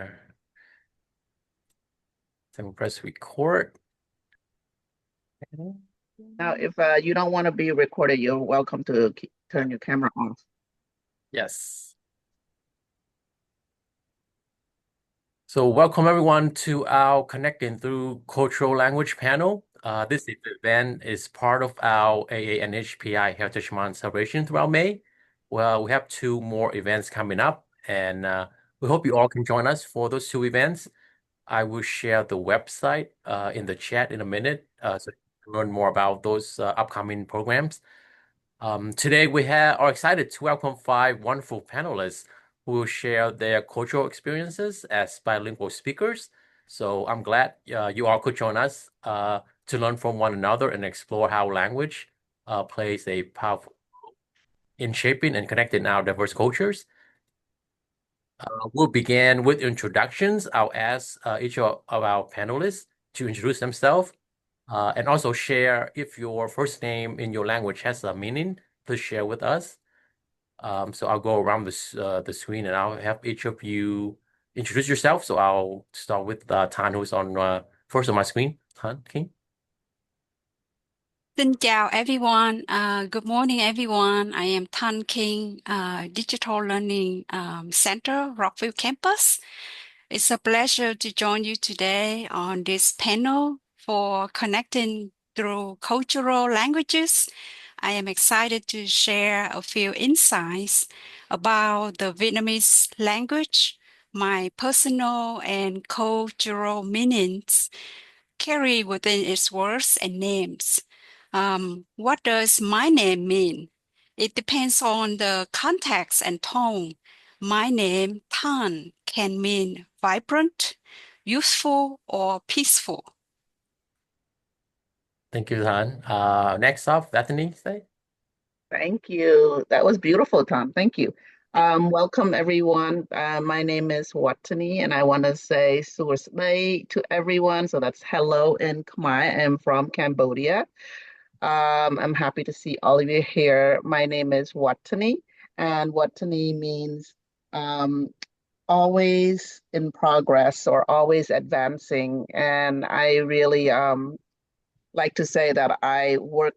better. Then we'll press record. Now, if you don't want to be recorded, you're welcome to turn your camera off. Yes. So welcome everyone to our Connecting Through Cultural Language panel. This event is part of our AANHPI Heritage Month celebration throughout May. Well, we have two more events coming up, and we hope you all can join us for those two events. I will share the website in the chat in a minute so you can learn more about those upcoming programs. Today we are excited to welcome five wonderful panelists who will share their cultural experiences as bilingual speakers. So I'm glad you all could join us to learn from one another and explore how language plays a powerful role in shaping and connecting our diverse cultures. We'll begin with introductions. I'll ask each of our panelists to introduce themselves and also share if your first name in your language has a meaning, please share with us. So I'll go around the screen and I'll have each of you introduce yourself. So I'll start with Tan, who's on first on my screen. Tan King. Xin chào everyone. Good morning, everyone. I am Tan King, Digital Learning Center, Rockville Campus. It's a pleasure to join you today on this panel for connecting through cultural languages. I am excited to share a few insights about the Vietnamese language, my personal and cultural meanings carry within its words and names. What does my name mean? It depends on the context and tone. My name, Tan, can mean vibrant, useful, or peaceful. Thank you, Tan. Next up, Bethany, say. Thank you. That was beautiful, Tom. Thank you. Welcome, everyone. My name is Watani, and I want to say Sursmay to everyone. So that's hello in Khmer. I'm from Cambodia. I'm happy to see all of you here. My name is Watani, and Watani means always in progress or always advancing. And I really like to say that I work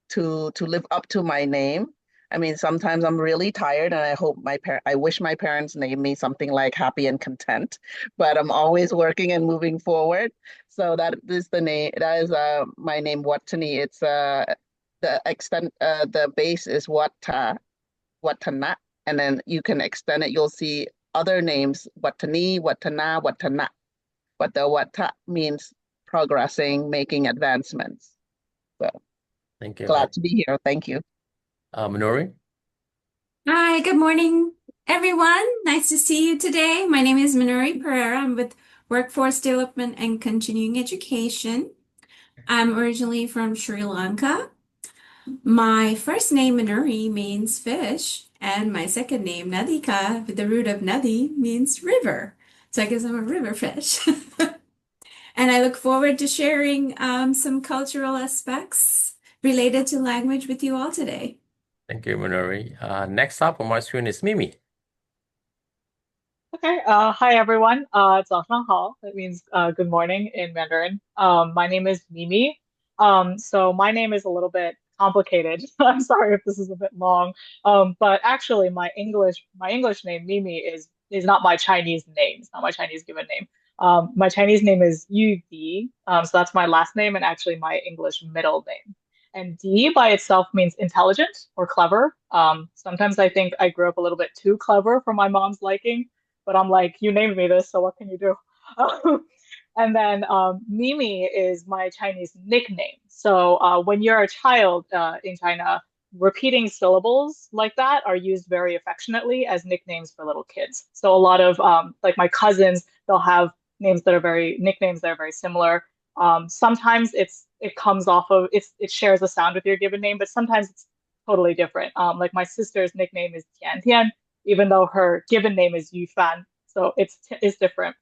to live up to my name. I mean, sometimes I'm really tired, and I wish my parents named me something like happy and content, but I'm always working and moving forward. So that is the name. That is my name, Watani. It's the base is Watana, and then you can extend it. You'll see other names, Watani, Watana, Watana. But the Wata means progressing, making advancements. So Thank you. glad to be here. Thank you. Minori. Hi, good morning, everyone. Nice to see you today. My name is Minori Pereira. I'm with Workforce Development and Continuing Education. I'm originally from Sri Lanka. My first name, Minori, means fish, and my second name, Nadika, with the root of Nadi, means river. So I guess I'm a river fish. And I look forward to sharing some cultural aspects related to language with you all today. Thank you, Minori. Next up on my screen is Mimi. Okay, hi everyone. 早上好. That means good morning in Mandarin. My name is Mimi. So my name is a little bit complicated. I'm sorry if this is a bit long. But actually my English name Mimi is not my Chinese name. It's not my Chinese given name. My Chinese name is Yu Di. So that's my last name and actually my English middle name. And Di by itself means intelligent or clever. Sometimes I think I grew up a little bit too clever for my mom's liking, but I'm like, you named me this, so what can you do? And then Mimi is my Chinese nickname. So when you're a child in China, repeating syllables like that are used very affectionately as nicknames for little kids. So a lot of like my cousins, they'll have nicknames that are very similar. Sometimes it comes off of it shares a sound with your given name, but sometimes it's totally different. Like my sister's nickname is Tian Tian, even though her given name is Yu Fan. So it's different.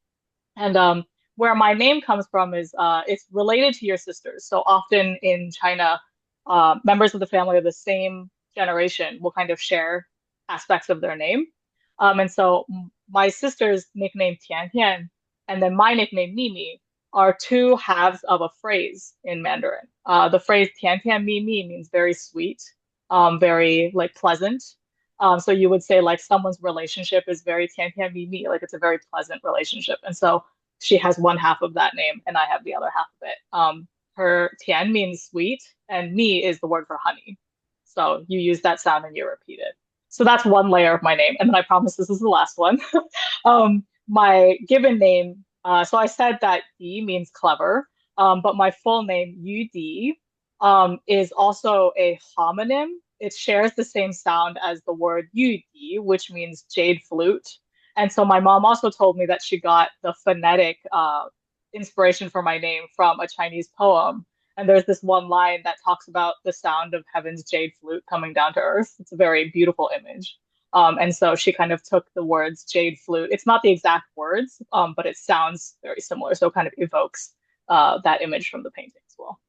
And where my name comes from is it's related to your sisters. So often in China, members of the family of the same generation will kind of share aspects of their name. And so my sister's nickname Tian Tian and then my nickname Mimi are two halves of a phrase in Mandarin. The phrase Tian Tian Mimi means very sweet, very like pleasant. So you would say like someone's relationship is very Tian Tian Mimi, like it's a very pleasant relationship. And so she has one half of that name and I have the other half of it. Her Tian means sweet and Mi is the word for honey. So you use that sound and you repeat it. So that's one layer of my name. And then I promise this is the last one. My given name, so I said that Di means clever, but my full name, Yu Di, is also a homonym. It shares the same sound as the word Yu Di, which means jade flute. And so my mom also told me that she got the phonetic inspiration for my name from a Chinese poem. And there's this one line that talks about the sound of heaven's jade flute coming down to earth. It's a very beautiful image. And so she kind of took the words jade flute. It's not the exact words, but it sounds very similar. So it kind of evokes that image from the painting as well.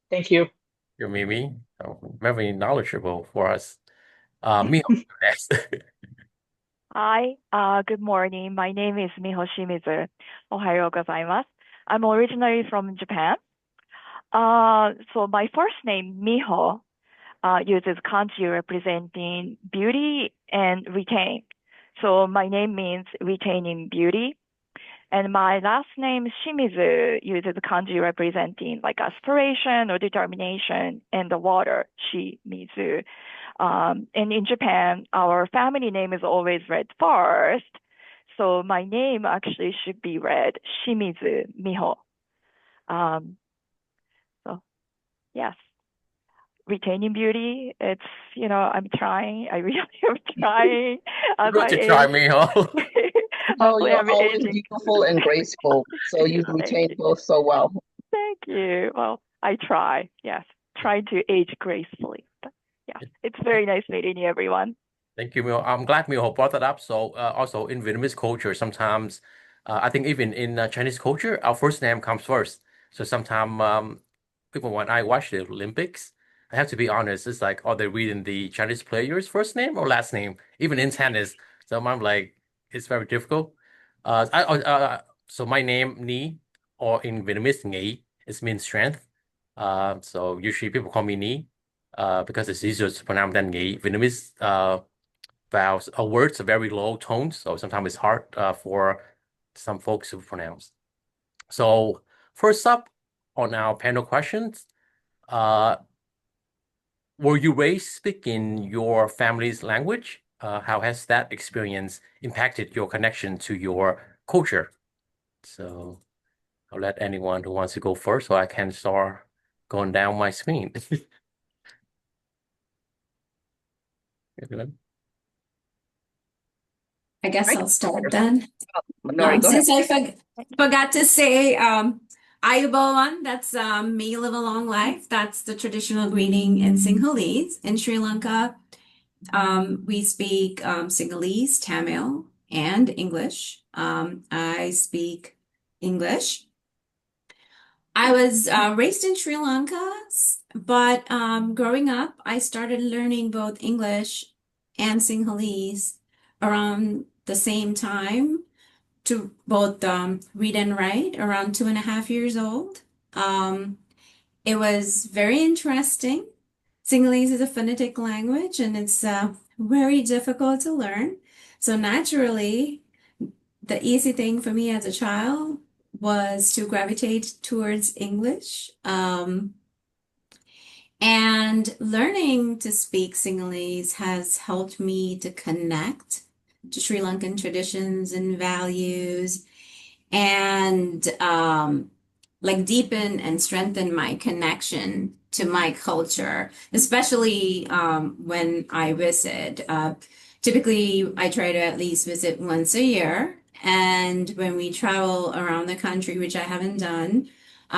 Thank you. You're Mimi, very knowledgeable for us. Miho, next. Hi, good morning. My name is Miho Shimizu. Ohayo gozaimasu. I'm originally from Japan. So my first name, Miho, uses kanji representing beauty and retain. So my name means retaining beauty. And my last name, Shimizu, uses kanji representing like aspiration or determination, and the water, Shimizu. And in Japan, our family name is always read first. So my name actually should be read Shimizu Miho. So yes, retaining beauty. It's, I'm trying. I really am trying. As Good I to try, age. Miho. Oh, Hopefully you're I'm always aging. beautiful and graceful. So you've Thank retained you. both so well. Thank you. Well, I try. Yes, trying to age gracefully. But yeah, it's very nice meeting you, everyone. Thank you, Miho. I'm glad Miho brought that up. So also in Vietnamese culture, sometimes I think even in Chinese culture, our first name comes first. So sometimes people, when I watch the Olympics, I have to be honest, it's like, are they reading the Chinese player's first name or last name? Even in tennis, so I'm like, it's very difficult. So my name Ni, or in Vietnamese Nghị, it means strength. So usually people call me Ni, because it's easier to pronounce than Nghị. Vietnamese vowels or words are very low tones, so sometimes it's hard for some folks to pronounce. So first up on our panel questions, were you raised speaking your family's language? How has that experience impacted your connection to your culture? So I'll let anyone who wants to go first, so I can start going down my screen. I guess Right. I'll start then. Minori, go ahead. Since I forgot to say, Ayubowan, that's may you live a long life. That's the traditional greeting in Sinhalese. In Sri Lanka, we speak Sinhalese, Tamil, and English. I speak English. I was raised in Sri Lanka, but growing up, I started learning both English and Sinhalese around the same time to both read and write around 2.5 years old. It was very interesting. Sinhalese is a phonetic language and it's very difficult to learn. So naturally, the easy thing for me as a child was to gravitate towards English. And learning to speak Sinhalese has helped me to connect to Sri Lankan traditions and values and like deepen and strengthen my connection to my culture, especially when I visit. Typically, I try to at least visit once a year. And when we travel around the country, which I haven't done,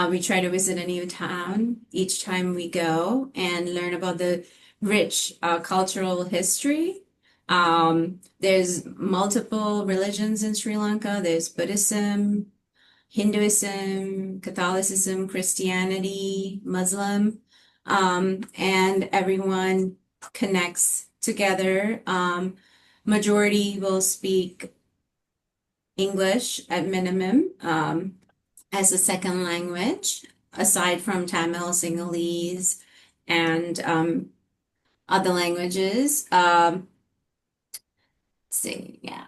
we try to visit a new town each time we go and learn about the rich cultural history. There's multiple religions in Sri Lanka. There's Buddhism, Hinduism, Catholicism, Christianity, Muslim, and everyone connects together. Majority will speak English at minimum as a second language, aside from Tamil, Sinhalese, and other languages. Let's see, yeah.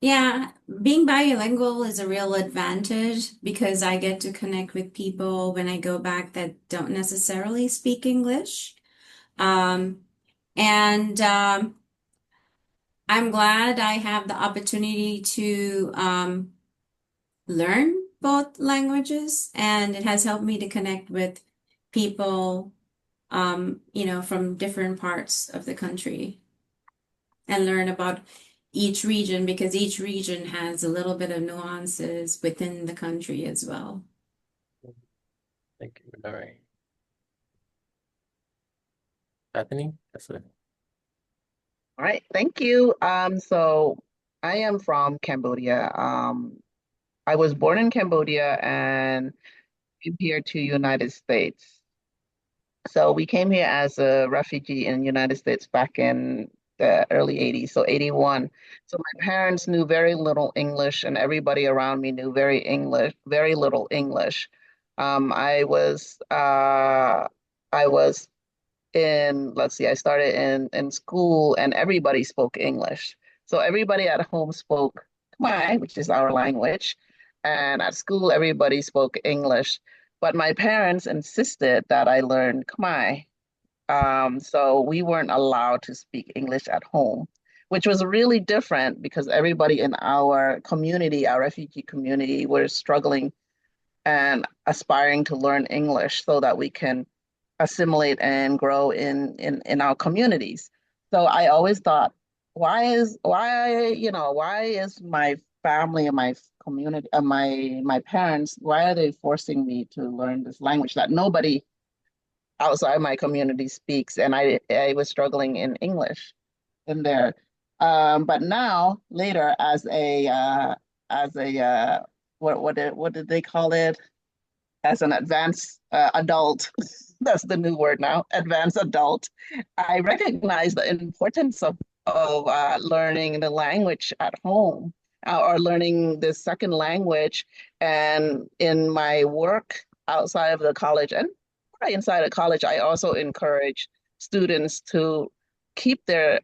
Yeah, being bilingual is a real advantage because I get to connect with people when I go back that don't necessarily speak English. Um, and I'm glad I have the opportunity to learn both languages, and it has helped me to connect with people, from different parts of the country and learn about each region because each region has a little bit of nuances within the country as well. Thank you. All right. Bethany, that's it. All right, thank you. So I am from Cambodia. I was born in Cambodia and came here to United States. So we came here as a refugee in United States back in the early 80s, so 81. So my parents knew very little English and everybody around me knew very little English. Um, I was uh I was in, let's see, I started in school and everybody spoke English. So everybody at home spoke Khmer, which is our language, and at school everybody spoke English. But my parents insisted that I learn Khmer. So we weren't allowed to speak English at home, which was really different because everybody in our community, our refugee community, were struggling and aspiring to learn English so that we can assimilate and grow in our communities. So I always thought, why is my family and my community and my parents, why are they forcing me to learn this language that nobody outside my community speaks? And I was struggling in English in there. But now later as a what did they call it? As an advanced adult, that's the new word now, advanced adult, I recognize the importance of learning the language at home or learning the second language. And in my work outside of the college and right inside of college, I also encourage students to keep their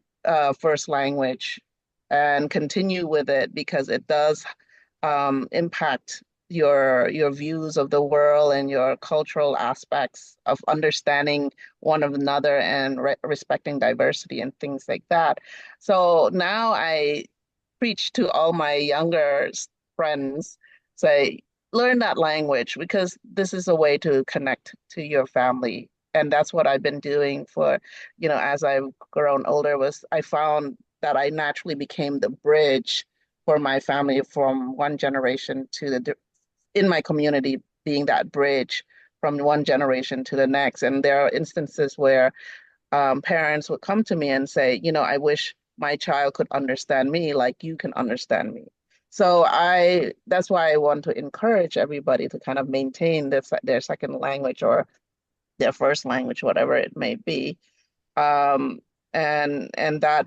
first language and continue with it because it does impact your views of the world and your cultural aspects of understanding one of another and respecting diversity and things like that. So now I preach to all my younger friends, say, learn that language because this is a way to connect to your family. And that's what I've been doing for, as I've grown older, was I found that I naturally became the bridge for my family from one generation to in my community, being that bridge from one generation to the next. And there are instances where parents would come to me and say, I wish my child could understand me like you can understand me. So that's why I want to encourage everybody to kind of maintain their second language or their first language, whatever it may be. Um, and that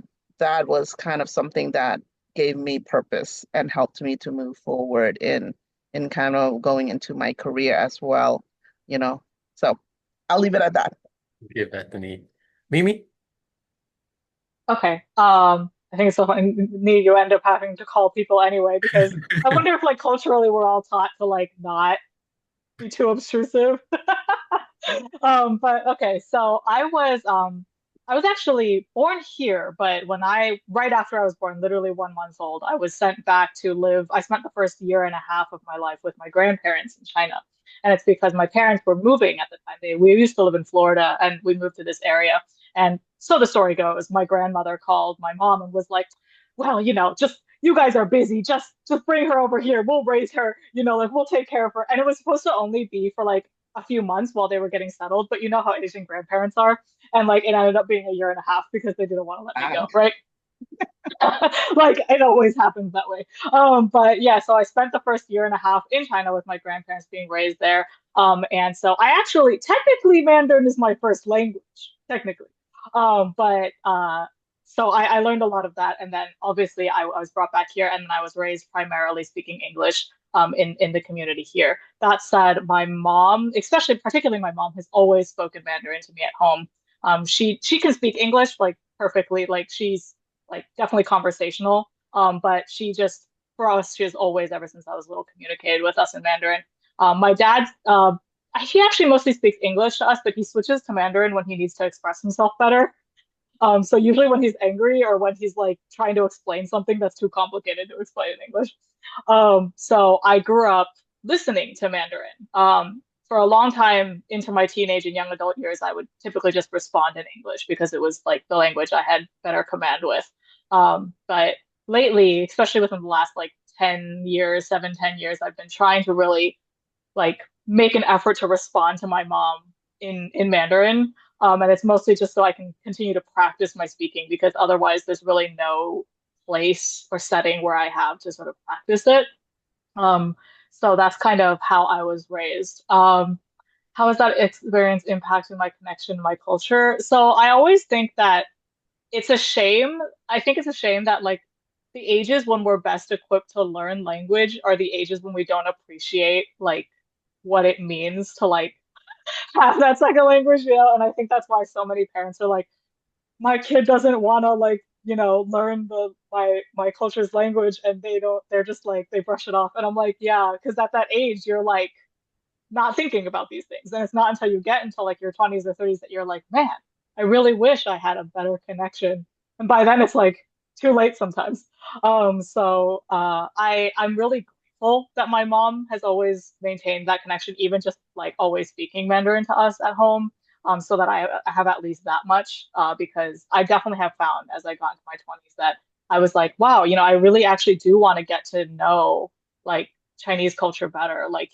was kind of something that gave me purpose and helped me to move forward in kind of going into my career as well, you know. So I'll leave it at that. Thank you, Bethany. Mimi? Okay. I think it's so funny. You end up having to call people anyway because I wonder if like culturally we're all taught to like not be too obtrusive. But okay, so I was actually born here, but right after I was born, literally 1 month old, I was sent back to live. I spent the first year and a half of my life with my grandparents in China. And it's because my parents were moving at the time. We used to live in Florida and we moved to this area. And so the story goes, my grandmother called my mom and was like, well, just you guys are busy. Just bring her over here. We'll raise her, like we'll take care of her. And it was supposed to only be for like a few months while they were getting settled, but you know how Asian grandparents are. And like it ended up being a year and a half because they didn't want to let me go, right? Like it always happens that way. But yeah, so I spent the first year and a half in China with my grandparents being raised there. And so I actually technically Mandarin is my first language, technically. But So I learned a lot of that. And then obviously I was brought back here and then I was raised primarily speaking English in the community here. That said, my mom, especially particularly my mom, has always spoken Mandarin to me at home. She can speak English like perfectly, like she's like definitely conversational. But she just for us, she has always, ever since I was little, communicated with us in Mandarin. My dad, he actually mostly speaks English to us, but he switches to Mandarin when he needs to express himself better. So usually when he's angry or when he's like trying to explain something that's too complicated to explain in English. So I grew up listening to Mandarin. For a long time into my teenage and young adult years, I would typically just respond in English because it was like the language I had better command with. But lately, especially within the last like 10 years, 7, 10 years, I've been trying to really like make an effort to respond to my mom in Mandarin. And it's mostly just so I can continue to practice my speaking because otherwise there's really no place or setting where I have to sort of practice it. So that's kind of how I was raised. How has that experience impacted my connection, my culture? So I always think that it's a shame. I think it's a shame that like the ages when we're best equipped to learn language are the ages when we don't appreciate like what it means to like have that second language, you know? And I think that's why so many parents are like, my kid doesn't want to like, learn my culture's language and they're just like they brush it off. And I'm like, yeah, because at that age you're like not thinking about these things. And it's not until you get into like your 20s or 30s that you're like, man, I really wish I had a better connection. And by then it's like too late sometimes. I'm really grateful that my mom has always maintained that connection, even just like always speaking Mandarin to us at home. So that I have at least that much, because I definitely have found as I got into my 20s that I was like, wow, I really actually do want to get to know like Chinese culture better. Like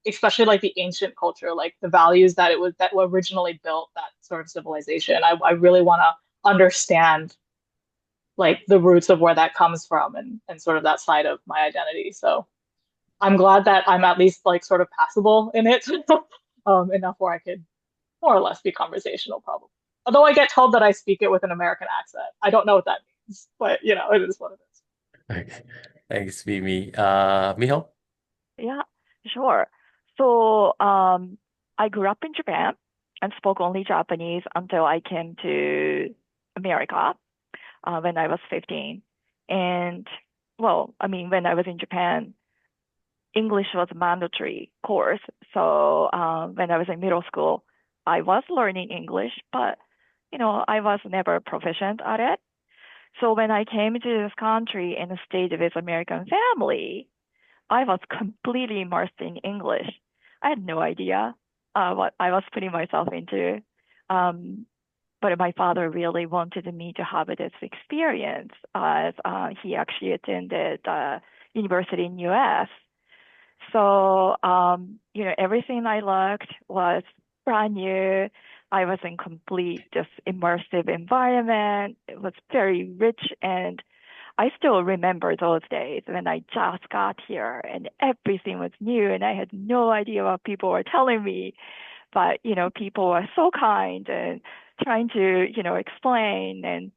especially like the ancient culture, like the values that originally built that sort of civilization. I really want to understand like the roots of where that comes from and sort of that side of my identity. So I'm glad that I'm at least like sort of passable in it, enough where I could more or less be conversational probably. Although I get told that I speak it with an American accent. I don't know what that means, but it is what it is. Okay. Thanks, Mimi. Miho? Yeah, sure. So, I grew up in Japan and spoke only Japanese until I came to America when I was 15. And well, I mean, when I was in Japan, English was a mandatory course. So when I was in middle school, I was learning English, but I was never proficient at it. So when I came to this country and stayed with American family, I was completely immersed in English. I had no idea what I was putting myself into. Um, but my father really wanted me to have this experience as he actually attended university in US. So, everything I looked was brand new. I was in complete just immersive environment. It was very rich, and I still remember those days when I just got here and everything was new and I had no idea what people were telling me. But, people were so kind and trying to, explain and,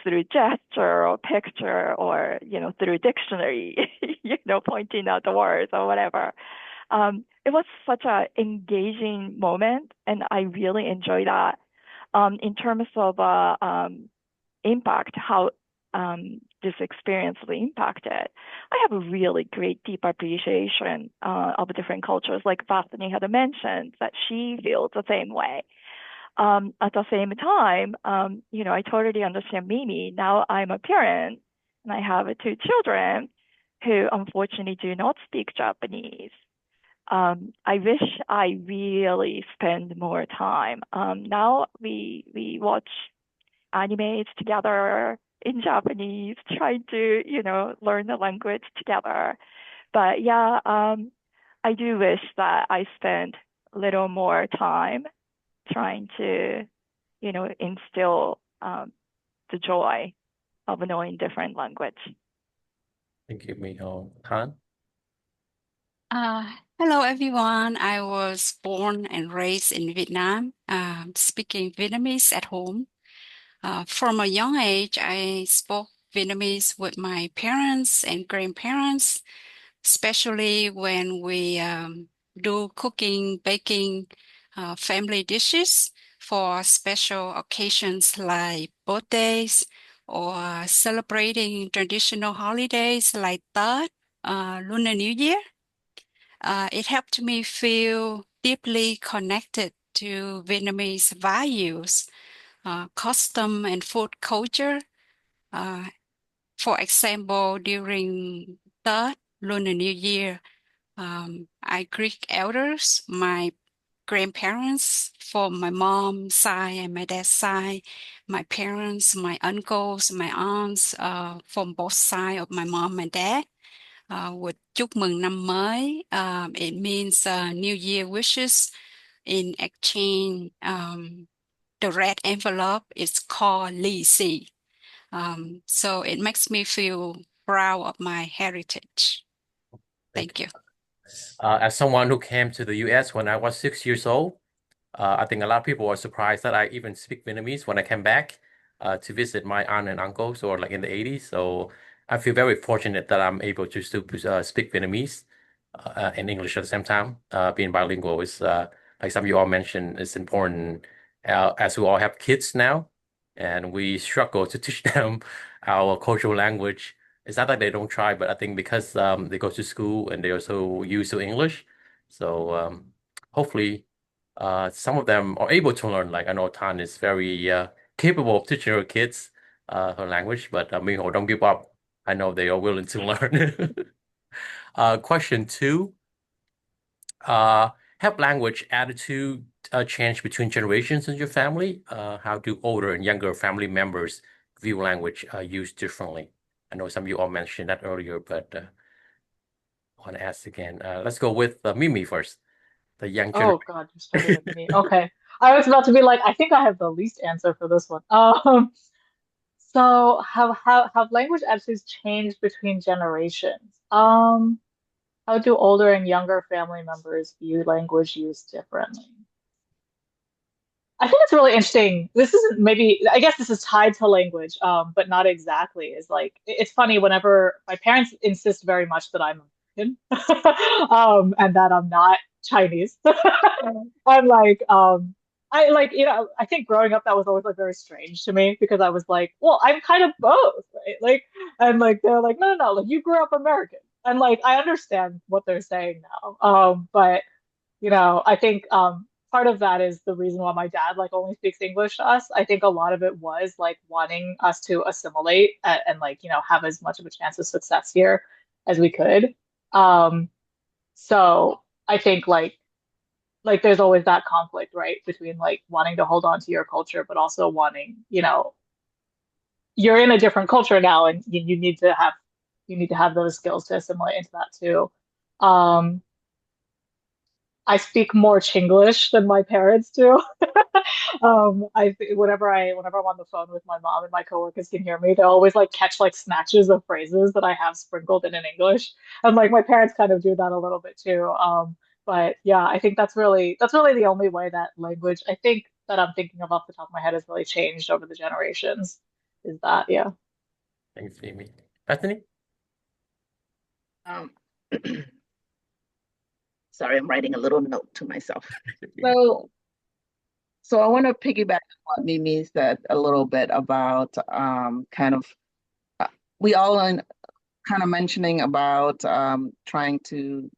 through gesture or picture or, through dictionary, pointing out the words or whatever. It was such an engaging moment and I really enjoyed that. In terms of impact, how this experience really impacted. I have a really great deep appreciation of different cultures, like Bethany had mentioned, that she feels the same way. At the same time, I totally understand Mimi. Now I'm a parent and I have 2 children who unfortunately do not speak Japanese. I wish I really spend more time. Now we watch animes together in Japanese, trying to, learn the language together. But yeah, I do wish that I spent a little more time trying to, instill the joy of knowing different language. Thank you, Miho. Han? Hello everyone. I was born and raised in Vietnam, speaking Vietnamese at home. From a young age, I spoke Vietnamese with my parents and grandparents, especially when we do cooking, baking family dishes for special occasions like birthdays or celebrating traditional holidays like Tết, Lunar New Year. It helped me feel deeply connected to Vietnamese values, custom, and food culture. Uh, for example, during Tết, Lunar New Year, I greet elders, my grandparents from my mom's side and my dad's side, my parents, my uncles, my aunts from both sides of my mom and dad. With chúc mừng năm mới, it means New Year wishes. In exchange, the red envelope is called lì xì. So it makes me feel proud of my heritage. Thank you. As someone who came to the US when I was 6 years old, I think a lot of people were surprised that I even speak Vietnamese when I came back to visit my aunt and uncles or like in the 80s. So I feel very fortunate that I'm able to still speak Vietnamese and English at the same time. Being bilingual is, like some of you all mentioned, is important as we all have kids now and we struggle to teach them our cultural language. It's not that they don't try, but I think because they go to school and they're so used to English. So hopefully some of them are able to learn. Like I know Tan is very capable of teaching her kids her language, but Minho, don't give up. I know they are willing to learn. Question two, have language attitude change between generations in your family? How do older and younger family members view language used differently? I know some of you all mentioned that earlier, but I want to ask again. Let's go with Mimi first, the young Oh generation. God, you started with me. Okay. I was about to be like, I think I have the least answer for this one. So have language attitudes changed between generations? How do older and younger family members view language use differently? I think it's really interesting. This isn't maybe, I guess this is tied to language, but not exactly. Is like it's funny whenever my parents insist very much that I'm American, and that I'm not Chinese. I'm like, I like, I think growing up that was always like very strange to me because I was like, well, I'm kind of both, right? Like, and like they're like, no, no, no, like you grew up American, and like I understand what they're saying now, but I think part of that is the reason why my dad like only speaks English to us. I think a lot of it was like wanting us to assimilate and like, have as much of a chance of success here as we could. Um, so I think like there's always that conflict, right, between like wanting to hold on to your culture, but also wanting, you're in a different culture now and you need to have those skills to assimilate into that too. Um, I speak more Chinglish than my parents do. Whenever I'm on the phone with my mom and my coworkers can hear me, they always like catch like snatches of phrases that I have sprinkled in English, and like my parents kind of do that a little bit too. But yeah, I think that's really the only way that language I think that I'm thinking of off the top of my head has really changed over the generations. Is that yeah? Thanks, Mimi. Bethany? Um, sorry, I'm writing a little note to myself. So I want to piggyback on what Mimi said a little bit about kind of we all kind of mentioning about trying to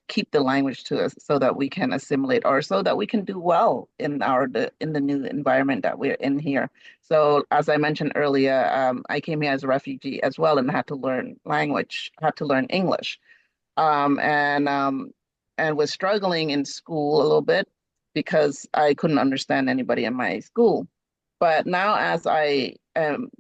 keep the language to us so that we can assimilate or so that we can do well in the new environment that we're in here. So as I mentioned earlier, I came here as a refugee as well and had to learn language, had to learn English, and was struggling in school a little bit because I couldn't understand anybody in my school. But now, as I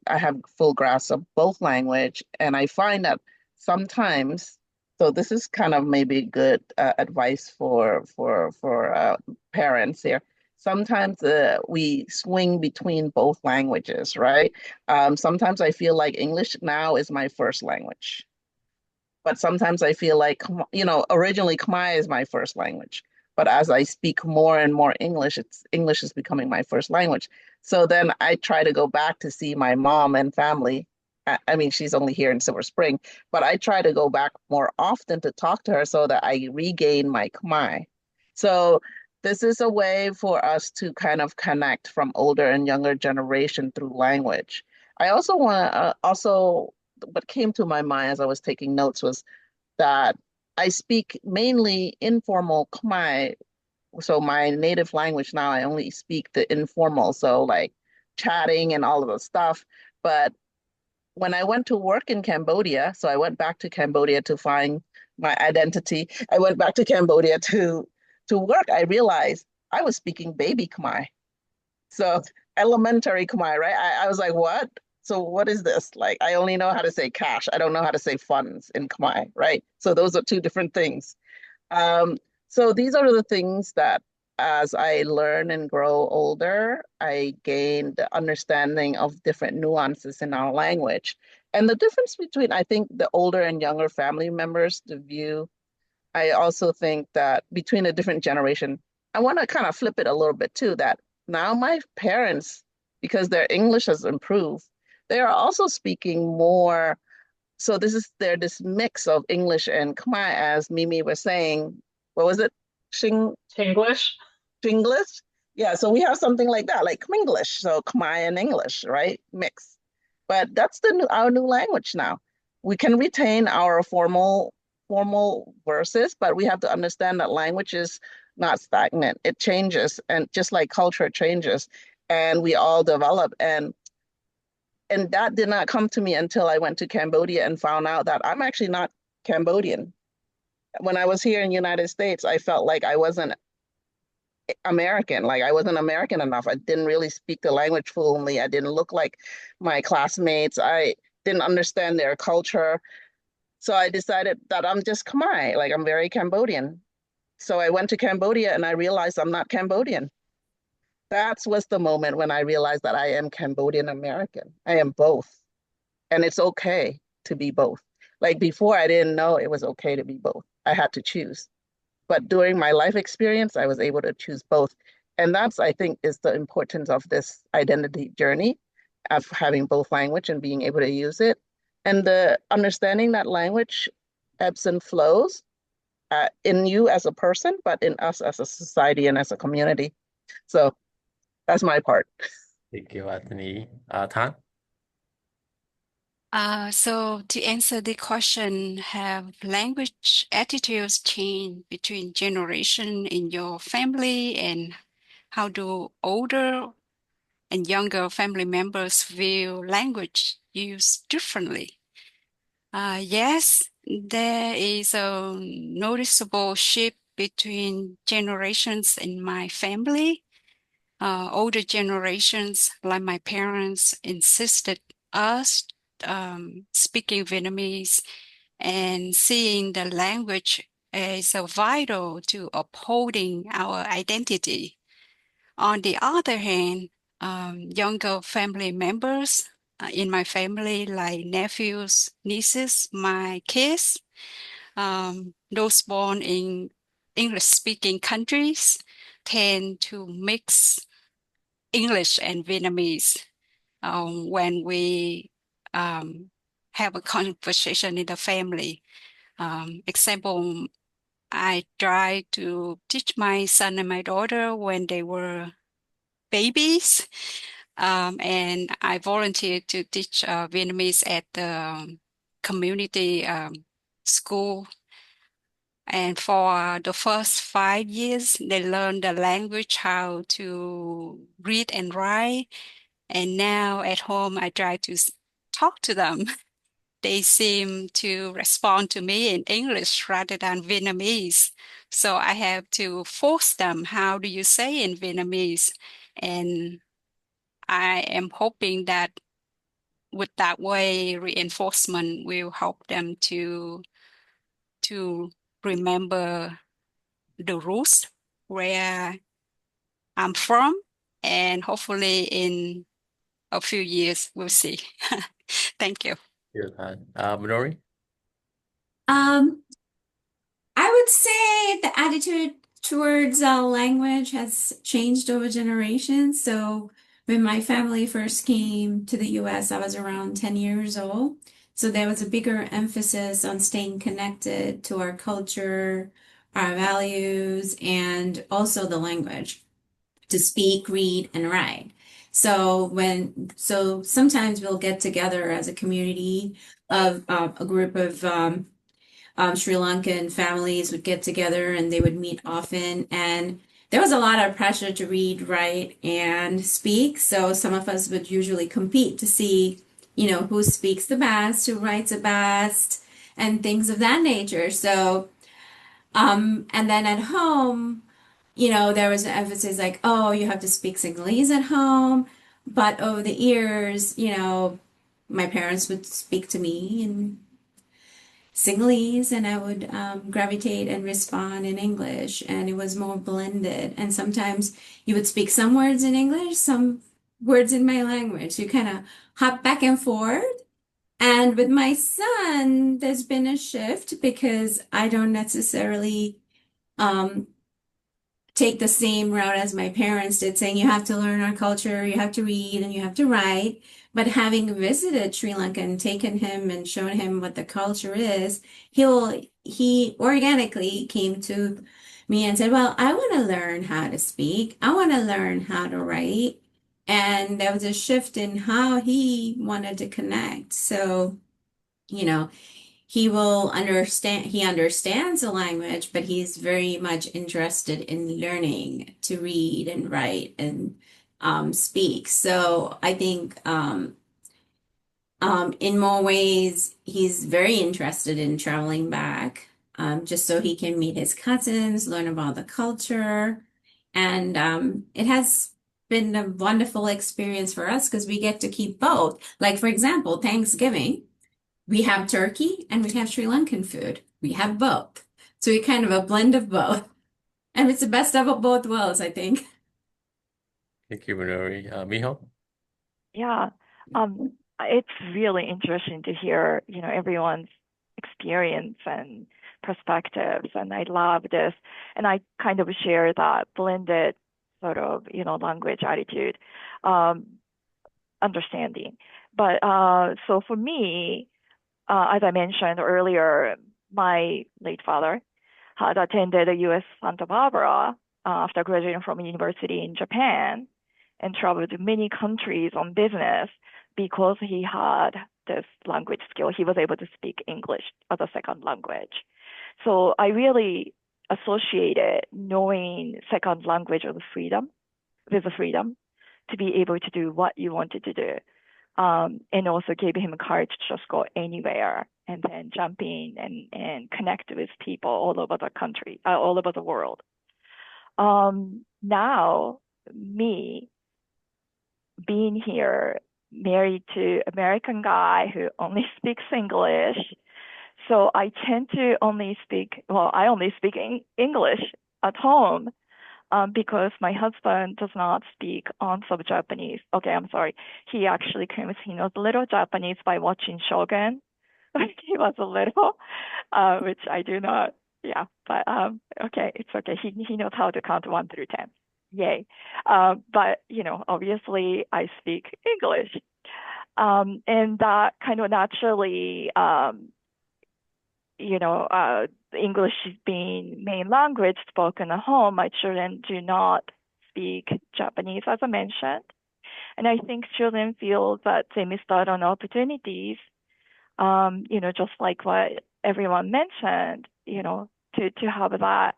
have full grasp of both language, and I find that sometimes, so this is kind of maybe good advice for parents here. Sometimes we swing between both languages, right? Sometimes I feel like English now is my first language, but sometimes I feel like originally Khmer is my first language. But as I speak more and more English, English is becoming my first language. So then I try to go back to see my mom and family. I mean, she's only here in Silver Spring, but I try to go back more often to talk to her so that I regain my Khmer. So this is a way for us to kind of connect from older and younger generation through language. I also want to what came to my mind as I was taking notes was that I speak mainly informal Khmer. So my native language now, I only speak the informal, so like chatting and all of the stuff. But when I went to work in Cambodia, so I went back to Cambodia to find my identity. I went back to Cambodia to work. I realized I was speaking baby Khmer. So elementary Khmer, right? I was like, what? So what is this? Like, I only know how to say cash. I don't know how to say funds in Khmer, right? So those are two different things. Um, so these are the things that as I learn and grow older, I gain the understanding of different nuances in our language. And the difference between, I think, the older and younger family members, the view, I also think that between a different generation, I want to kind of flip it a little bit too, that now my parents, because their English has improved, they are also speaking more. So this mix of English and Khmer, as Mimi was saying. What was it? Shing Chinglish. Shinglish? Yeah, so we have something like that, like Kminglish, so Khmer and English, right? Mix. But that's our new language now. We can retain our formal verses, but we have to understand that language is not stagnant. It changes, and just like culture changes, and we all develop. And that did not come to me until I went to Cambodia and found out that I'm actually not Cambodian. When I was here in the United States, I felt like I wasn't American, like I wasn't American enough. I didn't really speak the language fluently. I didn't look like my classmates. I didn't understand their culture. So I decided that I'm just Khmer, like I'm very Cambodian. So I went to Cambodia and I realized I'm not Cambodian. That was the moment when I realized that I am Cambodian American. I am both. And it's okay to be both. Like before, I didn't know it was okay to be both. I had to choose. But during my life experience, I was able to choose both. And that's, I think, is the importance of this identity journey of having both language and being able to use it. And the understanding that language ebbs and flows in you as a person, but in us as a society and as a community. So that's my part. Thank you, Anthony. Tan? So to answer the question, have language attitudes changed between generation in your family, and how do older and younger family members view language used differently? Yes, there is a noticeable shift between generations in my family. Older generations, like my parents, insisted us speaking Vietnamese and seeing the language as vital to upholding our identity. On the other hand, younger family members in my family, like nephews, nieces, my kids, those born in English-speaking countries, tend to mix English and Vietnamese when we have a conversation in the family. Example, I try to teach my son and my daughter when they were babies, and I volunteered to teach Vietnamese at the community school. And for the first 5 years, they learned the language, how to read and write. And now at home, I try to talk to them. They seem to respond to me in English rather than Vietnamese. So I have to force them, how do you say in Vietnamese? And I am hoping that with that way, reinforcement will help them to remember the roots where I'm from, and hopefully in a few years we'll see. Thank you. Thank you, Tan. Minori? I would say the attitude towards language has changed over generations. So when my family first came to the US, I was around 10 years old. So there was a bigger emphasis on staying connected to our culture, our values, and also the language to speak, read, and write. So sometimes we'll get together as a community of a group of Sri Lankan families would get together and they would meet often. And there was a lot of pressure to read, write, and speak. So some of us would usually compete to see, who speaks the best, who writes the best, and things of that nature. And then at home, there was an emphasis like, oh, you have to speak Sinhalese at home. But over the years, my parents would speak to me in Sinhalese and I would gravitate and respond in English, and it was more blended. And sometimes you would speak some words in English, some words in my language. You kind of hop back and forth. And with my son, there's been a shift because I don't necessarily um, take the same route as my parents did, saying you have to learn our culture, you have to read, and you have to write. But having visited Sri Lanka and taken him and shown him what the culture is, he organically came to me and said, well, I want to learn how to speak. I want to learn how to write. And there was a shift in how he wanted to connect. So, you know, he understands the language, but he's very much interested in learning to read and write and speak. So I think in more ways, he's very interested in traveling back, just so he can meet his cousins, learn about the culture. And it has been a wonderful experience for us because we get to keep both. Like, for example, Thanksgiving, we have turkey and we have Sri Lankan food. We have both. So we kind of a blend of both. And it's the best of both worlds, I think. Thank you, Minori. Miho? Yeah, it's really interesting to hear, everyone's experience and perspectives, and I love this. And I kind of share that blended sort of, language attitude, understanding. But so for me, as I mentioned earlier, my late father had attended the U.S. Santa Barbara after graduating from university in Japan and traveled to many countries on business because he had this language skill. He was able to speak English as a second language. So I really associated knowing second language with the freedom to be able to do what you wanted to do. And also gave him courage to just go anywhere and then jump in and connect with people all over the country, all over the world. Now, me being here, married to American guy who only speaks English, so I tend to only speak English at home. Because my husband does not speak ounce of Japanese. Okay, I'm sorry. He actually claims he knows a little Japanese by watching Shogun when he was a little, which I do not. Yeah, but okay, it's okay. He knows how to count 1 through 10. Yay. But obviously I speak English, and that kind of naturally, English being main language spoken at home, my children do not speak Japanese, as I mentioned. And I think children feel that they missed out on opportunities, just like what everyone mentioned, to have that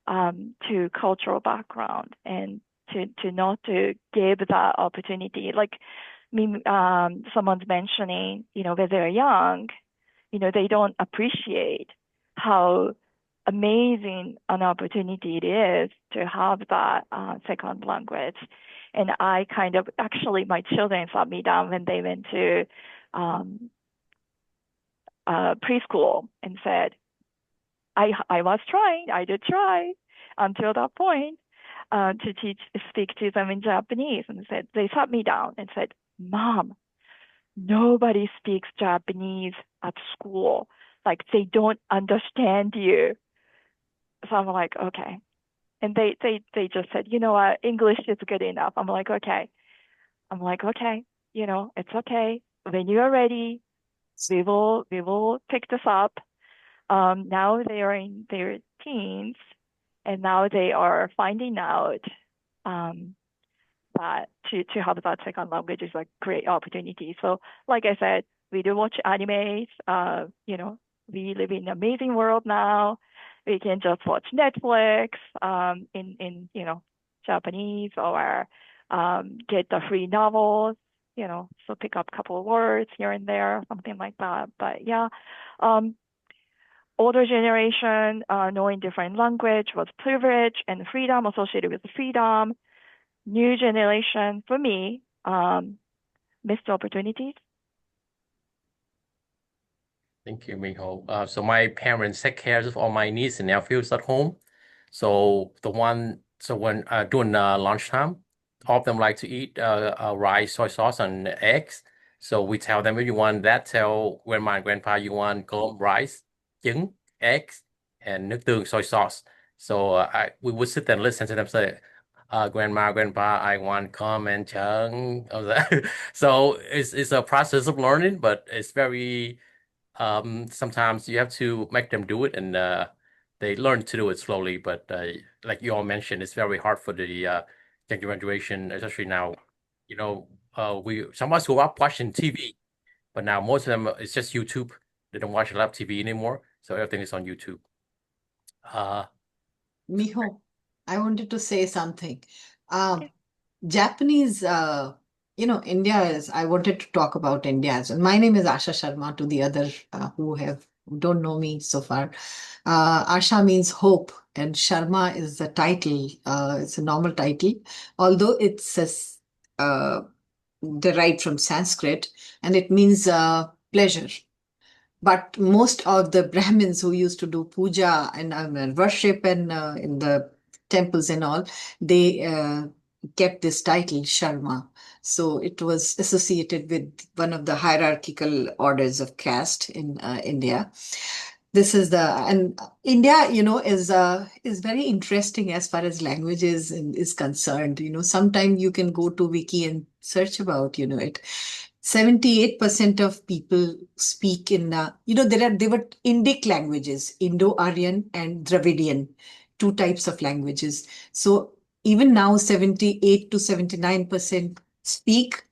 to cultural background and to not to give that opportunity. Like me, someone's mentioning, when they're young, they don't appreciate how amazing an opportunity it is to have that second language. And I kind of, actually, my children sat me down when they went to preschool and said, I did try until that point to speak to them in Japanese. And they sat me down and said, Mom, nobody speaks Japanese at school. Like, they don't understand you. So I'm like, okay, And they just said, you know what, English is good enough. I'm like, okay. It's okay. When you are ready, we will pick this up. Now they are in their teens, and now they are finding out that to have that second language is a great opportunity. So, like I said, we do watch animes. We live in an amazing world now. We can just watch Netflix in Japanese, or get the free novels. So pick up a couple of words here and there, something like that. But yeah, older generation knowing different language was privilege and freedom associated with freedom. New generation, for me, missed opportunities. Thank you, Miho. So my parents take care of all my nieces and nephews at home. So when during lunchtime, all of them like to eat rice, soy sauce, and eggs. So we tell them if you want that, tell grandma and grandpa you want cơm, rice, trứng, eggs, and nước tương, soy sauce. So we would sit and listen to them say, grandma, grandpa, I want cơm and trứng. So it's a process of learning, but it's very sometimes you have to make them do it, and they learn to do it slowly. But like you all mentioned, it's very hard for the younger generation, especially now. Some of us grew up watching TV, but now most of them it's just YouTube. They don't watch a lot of TV anymore, so everything is on YouTube. Miho, I wanted to say something. Japanese, India I wanted to talk about India as well. My name is Asha Sharma, to the others who don't know me so far. Asha means hope, and Sharma is the title. It's a normal title, although it's derived from Sanskrit, and it means pleasure. But most of the Brahmins who used to do puja and worship and in the temples and all, they kept this title Sharma. So it was associated with one of the hierarchical orders of caste in India. And India, is very interesting as far as languages is concerned. Sometimes you can go to Wiki and search about, it. 78% of people speak in, there were Indic languages, Indo-Aryan and Dravidian, two types of languages. So even now, 78 to 79% speak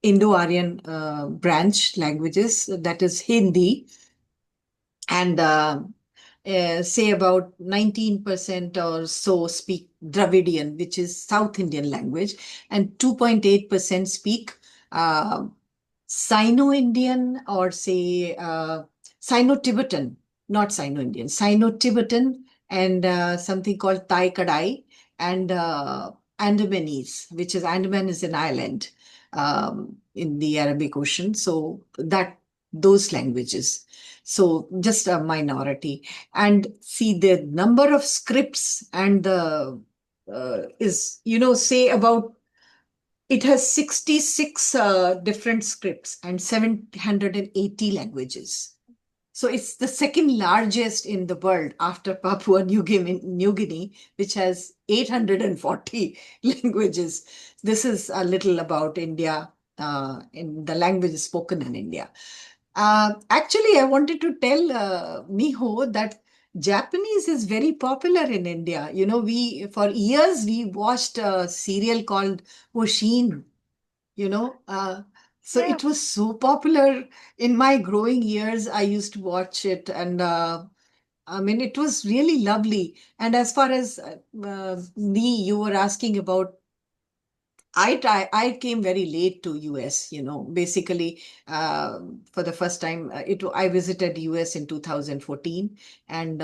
Indo-Aryan branch languages, that is Hindi. And say about 19% or so speak Dravidian, which is South Indian language, and 2.8% speak Sino-Indian, or say Sino-Tibetan, not Sino-Indian, Sino-Tibetan, and something called Thai Kadai, and Andamanese, which is Andaman is an island in the Arabic Ocean. So those languages. So just a minority. And see the number of scripts and the say about it has 66 different scripts and 780 languages. So it's the second largest in the world after Papua New Guinea, which has 840 languages. This is a little about India in the languages spoken in India. Actually, I wanted to tell Miho that Japanese is very popular in India. For years, we watched a serial called Oshin, so Yeah. it was so popular in my growing years. I used to watch it, and it was really lovely. And as far as you were asking about, I came very late to US, basically for the first time. I visited US in 2014, and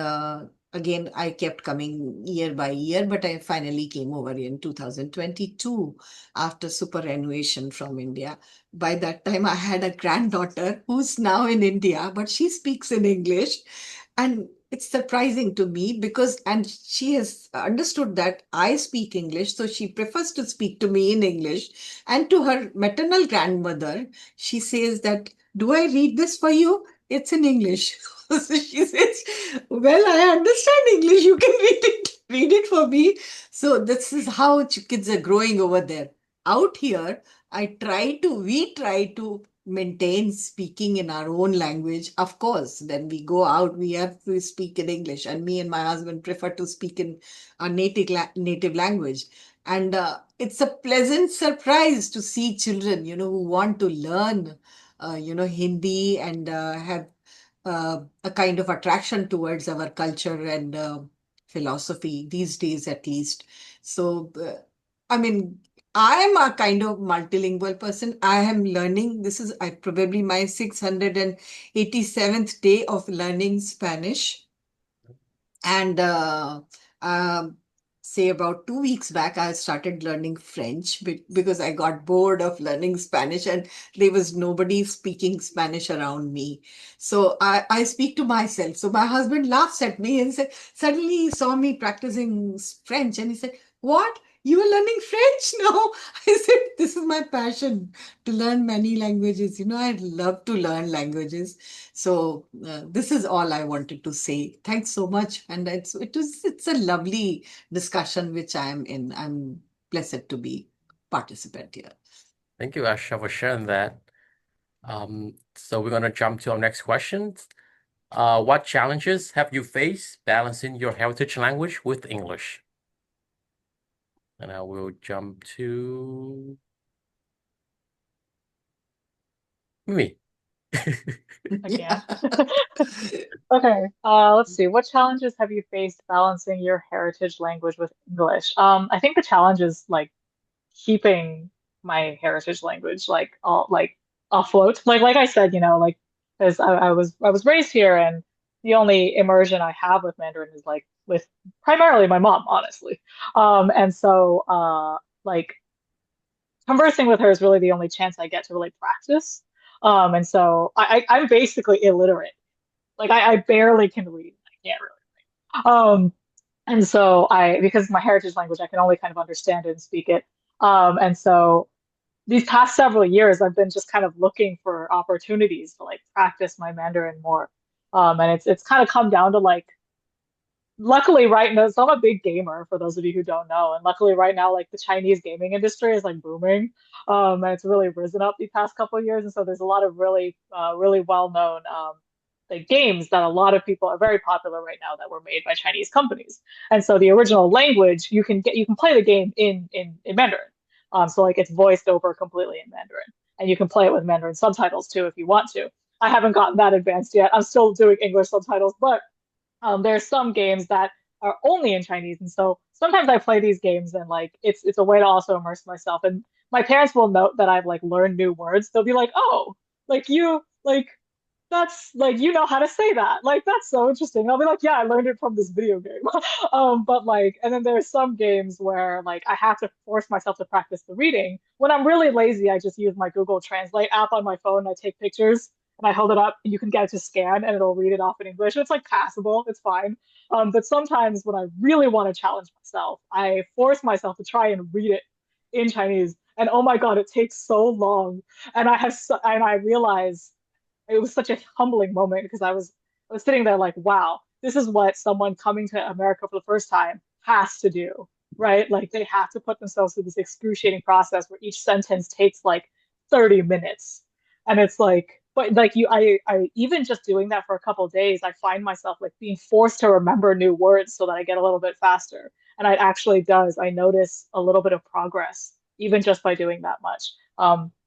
again, I kept coming year by year, but I finally came over in 2022 after superannuation from India. By that time, I had a granddaughter who's now in India, but she speaks in English. And it's surprising to me and she has understood that I speak English, so she prefers to speak to me in English. And to her maternal grandmother, she says that, do I read this for you? It's in English. So she says, well, I understand English, you can read it. read it for me. So this is how kids are growing over there. Out here, we try to maintain speaking in our own language. Of course, then we go out, we have to speak in English, and me and my husband prefer to speak in our native language. And it's a pleasant surprise to see children, who want to learn, Hindi and have a kind of attraction towards our culture and philosophy these days, at least. So, I mean, I am a kind of multilingual person. I am learning. This is probably my 687th day of learning Spanish. And say about 2 weeks back, I started learning French because I got bored of learning Spanish and there was nobody speaking Spanish around me. So I speak to myself. So my husband laughs at me and said, suddenly he saw me practicing French and he said, "What? You are learning French now?" I said, "This is my passion to learn many languages. I love to learn languages." So this is all I wanted to say. Thanks so much, and it's a lovely discussion which I'm in. I'm blessed to be participant here. Thank you, Asha, for sharing that. So we're going to jump to our next question. What challenges have you faced balancing your heritage language with English? And I will jump to me. Again. Yeah. Okay, let's see. What challenges have you faced balancing your heritage language with English? I think the challenge is like keeping my heritage language like afloat. Like I said, like because I was raised here and the only immersion I have with Mandarin is like with primarily my mom, honestly. And so like conversing with her is really the only chance I get to really practice. And so I'm basically illiterate. Like I barely can read. I can't really. And so because my heritage language, I can only kind of understand it and speak it. And so these past several years, I've been just kind of looking for opportunities to like practice my Mandarin more. And it's kind of come down to like, luckily right now, so I'm a big gamer for those of you who don't know. And luckily right now, like the Chinese gaming industry is like booming. And it's really risen up the past couple of years. And so there's a lot of really well-known like games that a lot of people are very popular right now that were made by Chinese companies. And so the original language you can play the game in Mandarin. So like it's voiced over completely in Mandarin, and you can play it with Mandarin subtitles too if you want to. I haven't gotten that advanced yet. I'm still doing English subtitles, but there's some games that are only in Chinese, and so sometimes I play these games and like it's a way to also immerse myself. And my parents will note that I've like learned new words. They'll be like, "Oh, like you like that's like you know how to say that. Like that's so interesting." And I'll be like, "Yeah, I learned it from this video game." But like, and then there's some games where like I have to force myself to practice the reading. When I'm really lazy, I just use my Google Translate app on my phone. I take pictures and I hold it up, and you can get it to scan, and it'll read it off in English. It's like passable. It's fine. But sometimes when I really want to challenge myself, I force myself to try and read it in Chinese. And oh my God, it takes so long. And I realize it was such a humbling moment because I was sitting there like, wow, this is what someone coming to America for the first time has to do, right? Like they have to put themselves through this excruciating process where each sentence takes like 30 minutes. And it's like, but like I even just doing that for a couple of days, I find myself like being forced to remember new words so that I get a little bit faster. And it actually does. I notice a little bit of progress even just by doing that much.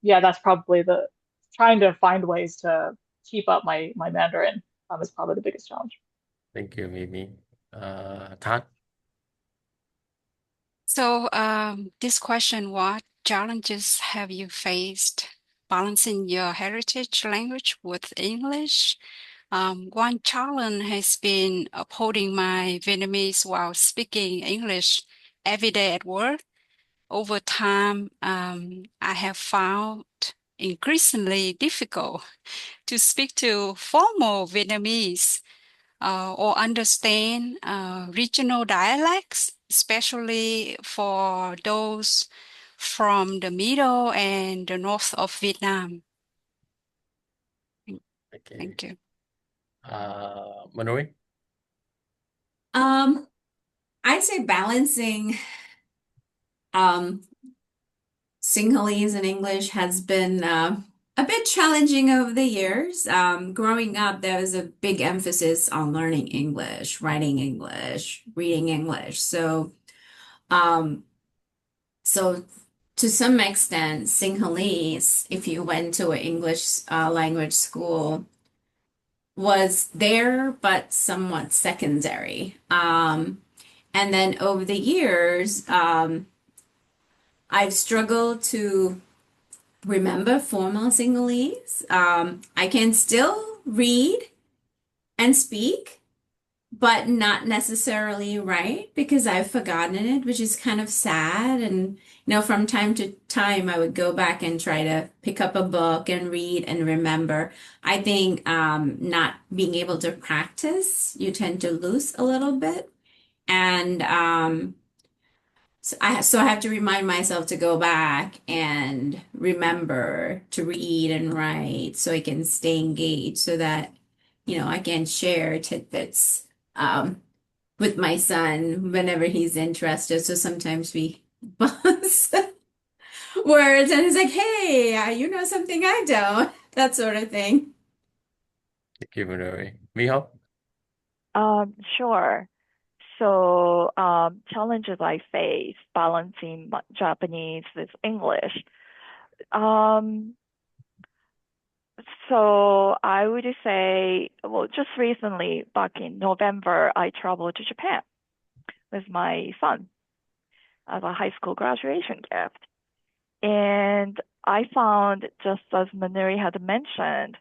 Yeah, that's probably the trying to find ways to keep up my Mandarin is probably the biggest challenge. Thank you, Mimi. Tan? So, this question, what challenges have you faced balancing your heritage language with English? One challenge has been upholding my Vietnamese while speaking English every day at work. Over time, I have found increasingly difficult to speak to formal Vietnamese or understand regional dialects, especially for those from the middle and the north of Vietnam. Okay. Thank you. Manoj? I say balancing Sinhalese and English has been a bit challenging over the years. Growing up, there was a big emphasis on learning English, writing English, reading English. Um, so to some extent, Sinhalese, if you went to an English language school, was there, but somewhat secondary. And then over the years, I've struggled to remember formal Sinhalese. I can still read and speak, but not necessarily write because I've forgotten it, which is kind of sad. And from time to time, I would go back and try to pick up a book and read and remember. I think not being able to practice, you tend to lose a little bit. And so I have to remind myself to go back and remember to read and write so I can stay engaged so that, I can share tidbits with my son whenever he's interested. So sometimes we bounce words and it's like, hey, you know something I don't, that sort of thing. Thank you, Minori. Miho? Sure. So, challenges I face balancing Japanese with English. So I would say, well, just recently, back in November, I traveled to Japan with my son as a high school graduation gift. And I found, just as Manuri had mentioned,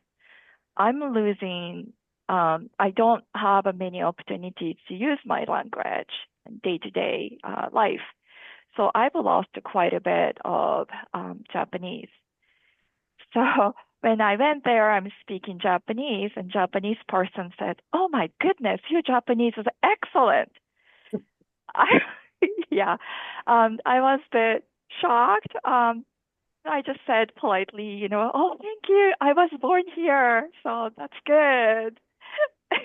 I'm losing, I don't have many opportunities to use my language in day-to-day life. So I've lost quite a bit of Japanese. So when I went there, I'm speaking Japanese, and Japanese person said, "Oh my goodness, your Japanese is excellent." Yeah, I was a bit shocked. I just said politely, "Oh, thank you. I was born here, so that's good."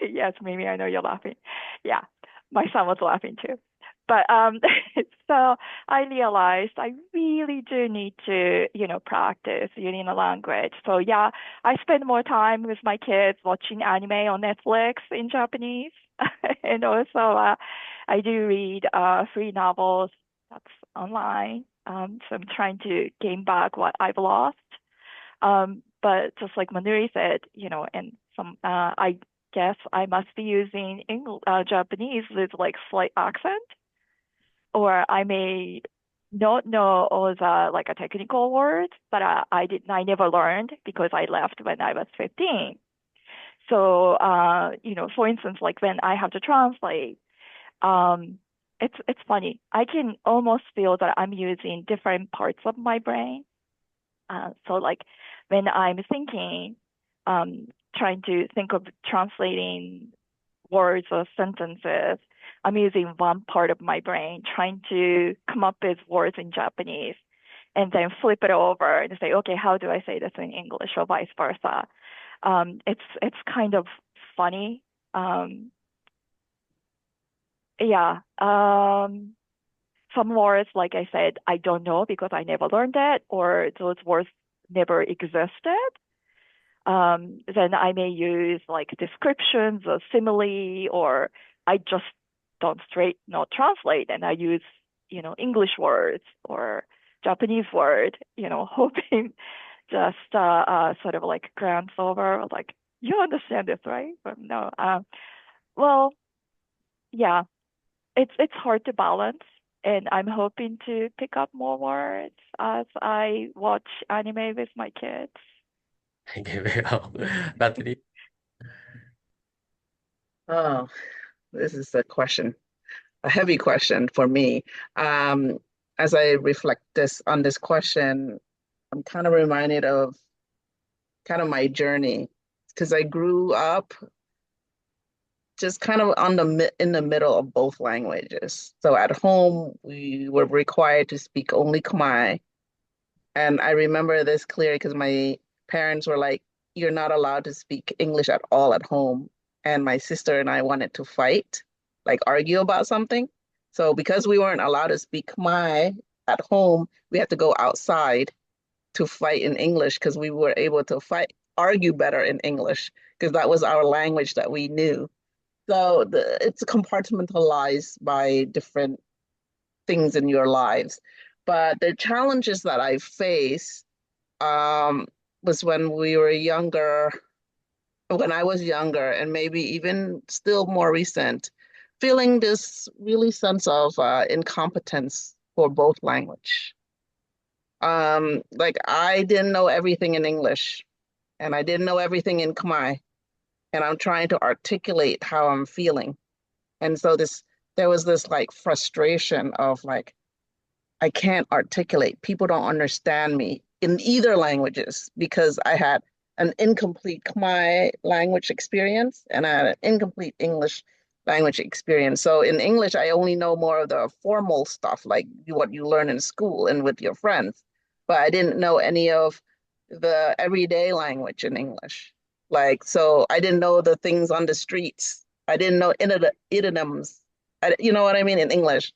Yes, Mimi, I know you're laughing. Yeah, my son was laughing too. But so I realized I really do need to, practice using the language. So yeah, I spend more time with my kids watching anime on Netflix in Japanese. And also I do read free novels that's online. So I'm trying to gain back what I've lost. But just like Manuri said, and I guess I must be using Japanese with like slight accent, or I may not know all the like a technical words, but I never learned because I left when I was 15. So for instance, like when I have to translate, it's funny. I can almost feel that I'm using different parts of my brain. So like when I'm thinking, trying to think of translating words or sentences, I'm using one part of my brain trying to come up with words in Japanese and then flip it over and say, okay, how do I say this in English, or vice versa? It's kind of funny. Yeah. Some words, like I said, I don't know because I never learned it, or those words never existed. Then I may use like descriptions or simile, or I just don't not translate and I use, English words or Japanese word, hoping just sort of like glance over, like, you understand this, right? But no. Well, yeah, it's hard to balance. And I'm hoping to pick up more words as I watch anime with my kids. Thank you, Miho. Bethany? Oh, this is a heavy question for me. As I reflect on this question, I'm kind of reminded of kind of my journey because I grew up just kind of in the middle of both languages. So at home, we were required to speak only Khmer. And I remember this clearly because my parents were like, "You're not allowed to speak English at all at home." And my sister and I wanted to fight, like argue about something. So because we weren't allowed to speak Khmer at home, we had to go outside to fight in English because we were able to argue better in English because that was our language that we knew. So it's compartmentalized by different things in your lives. But the challenges that I faced was when I was younger, and maybe even still more recent, feeling this really sense of incompetence for both language. Like I didn't know everything in English, and I didn't know everything in Khmer, and I'm trying to articulate how I'm feeling. And so there was this like frustration of like, I can't articulate. People don't understand me in either languages because I had an incomplete Khmer language experience and I had an incomplete English language experience. So in English, I only know more of the formal stuff, like what you learn in school and with your friends. But I didn't know any of the everyday language in English. Like, so I didn't know the things on the streets. I didn't know idioms. You know what I mean in English.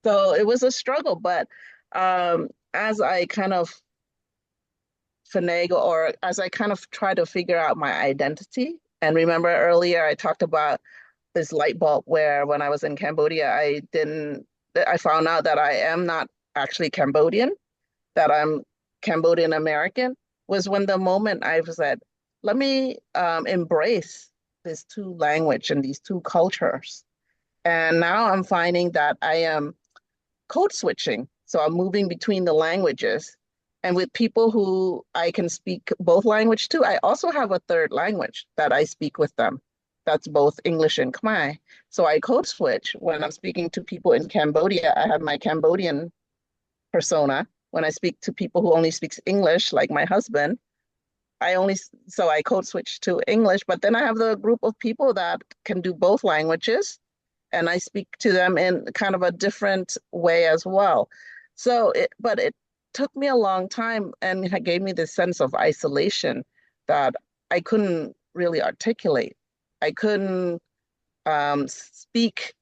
So it was a struggle, but as I kind of finagle or as I kind of try to figure out my identity, and remember earlier I talked about this light bulb where when I was in Cambodia, I found out that I am not actually Cambodian, that I'm Cambodian American, was when the moment I said, let me embrace this two language and these two cultures. And now I'm finding that I am code switching. So I'm moving between the languages. And with people who I can speak both language to, I also have a third language that I speak with them. That's both English and Khmer. So I code switch. When I'm speaking to people in Cambodia, I have my Cambodian persona. When I speak to people who only speaks English, like my husband, so I code switch to English, but then I have the group of people that can do both languages and I speak to them in kind of a different way as well. But it took me a long time and it gave me this sense of isolation that I couldn't really articulate. I couldn't speak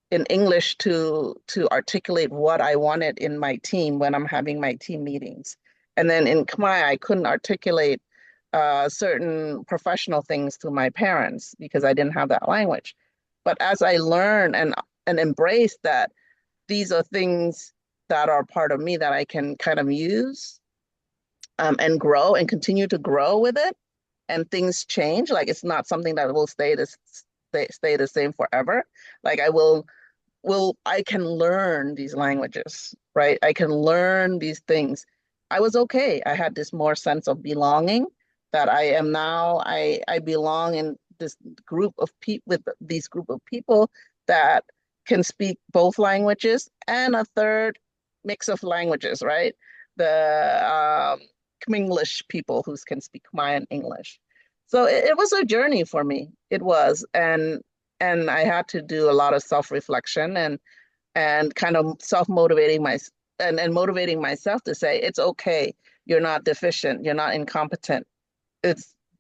in English to articulate what I wanted in my team when I'm having my team meetings. And then in Khmer, I couldn't articulate certain professional things to my parents because I didn't have that language. But as I learn and embrace that these are things that are part of me that I can kind of use and grow and continue to grow with it, and things change. Like it's not something that will stay the same forever. Like I can learn these languages, right? I can learn these things. I was okay. I had this more sense of belonging that I am now. I belong in this group of people with these group of people that can speak both languages and a third mix of languages, right? The English people who can speak Khmer and English. So it was a journey for me. It was, and I had to do a lot of self-reflection and kind of self-motivating and motivating myself to say it's okay. You're not deficient. You're not incompetent.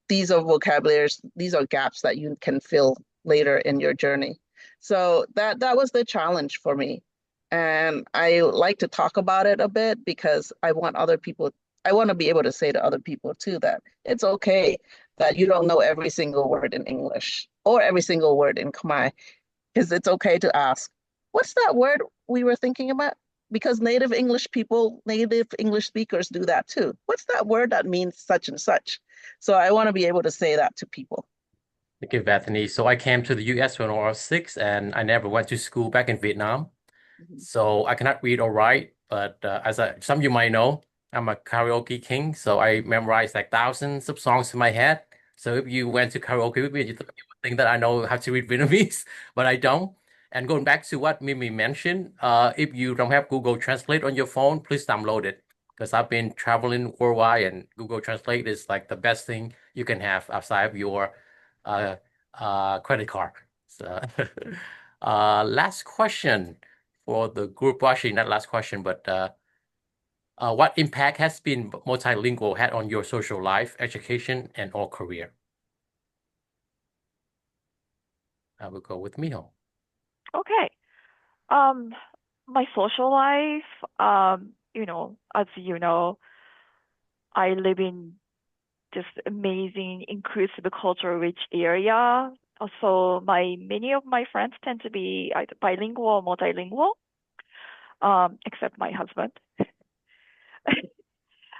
These are vocabularies. These are gaps that you can fill later in your journey. So that was the challenge for me. And I like to talk about it a bit because I want to be able to say to other people too that it's okay that you don't know every single word in English or every single word in Khmer, because it's okay to ask, what's that word we were thinking about? Because native English speakers do that too. What's that word that means such and such? So I want to be able to say that to people. Thank you, Bethany. So I came to the US when I was 6 and I never went to school back in Vietnam. So I cannot read or write, but some of you might know, I'm a karaoke king. So I memorized like thousands of songs in my head. So if you went to karaoke with me, you would think that I know how to read Vietnamese, but I don't. And going back to what Mimi mentioned, if you don't have Google Translate on your phone, please download it. Because I've been traveling worldwide and Google Translate is like the best thing you can have outside of your credit card. So last question for the group, actually not last question, but what impact has been multilingual had on your social life, education, and or career? I will go with Miho. Okay. Um, my social life, as you know, I live in just amazing, inclusive, culture-rich area. So many of my friends tend to be either bilingual or multilingual, except my husband.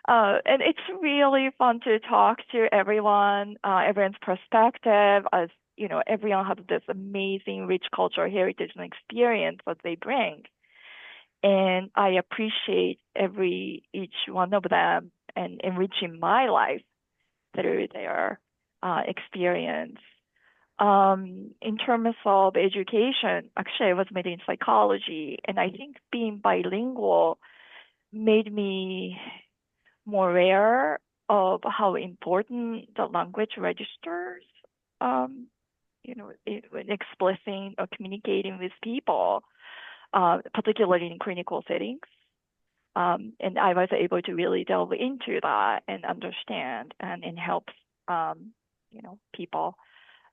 And it's really fun to talk to everyone, everyone's perspective, as everyone has this amazing, rich cultural heritage and experience that they bring. And I appreciate each one of them and enriching my life through their experience. In terms of education, actually, I was made in psychology, and I think being bilingual made me more aware of how important the language registers, um, when expressing or communicating with people, particularly in clinical settings. And I was able to really delve into that and understand and help, people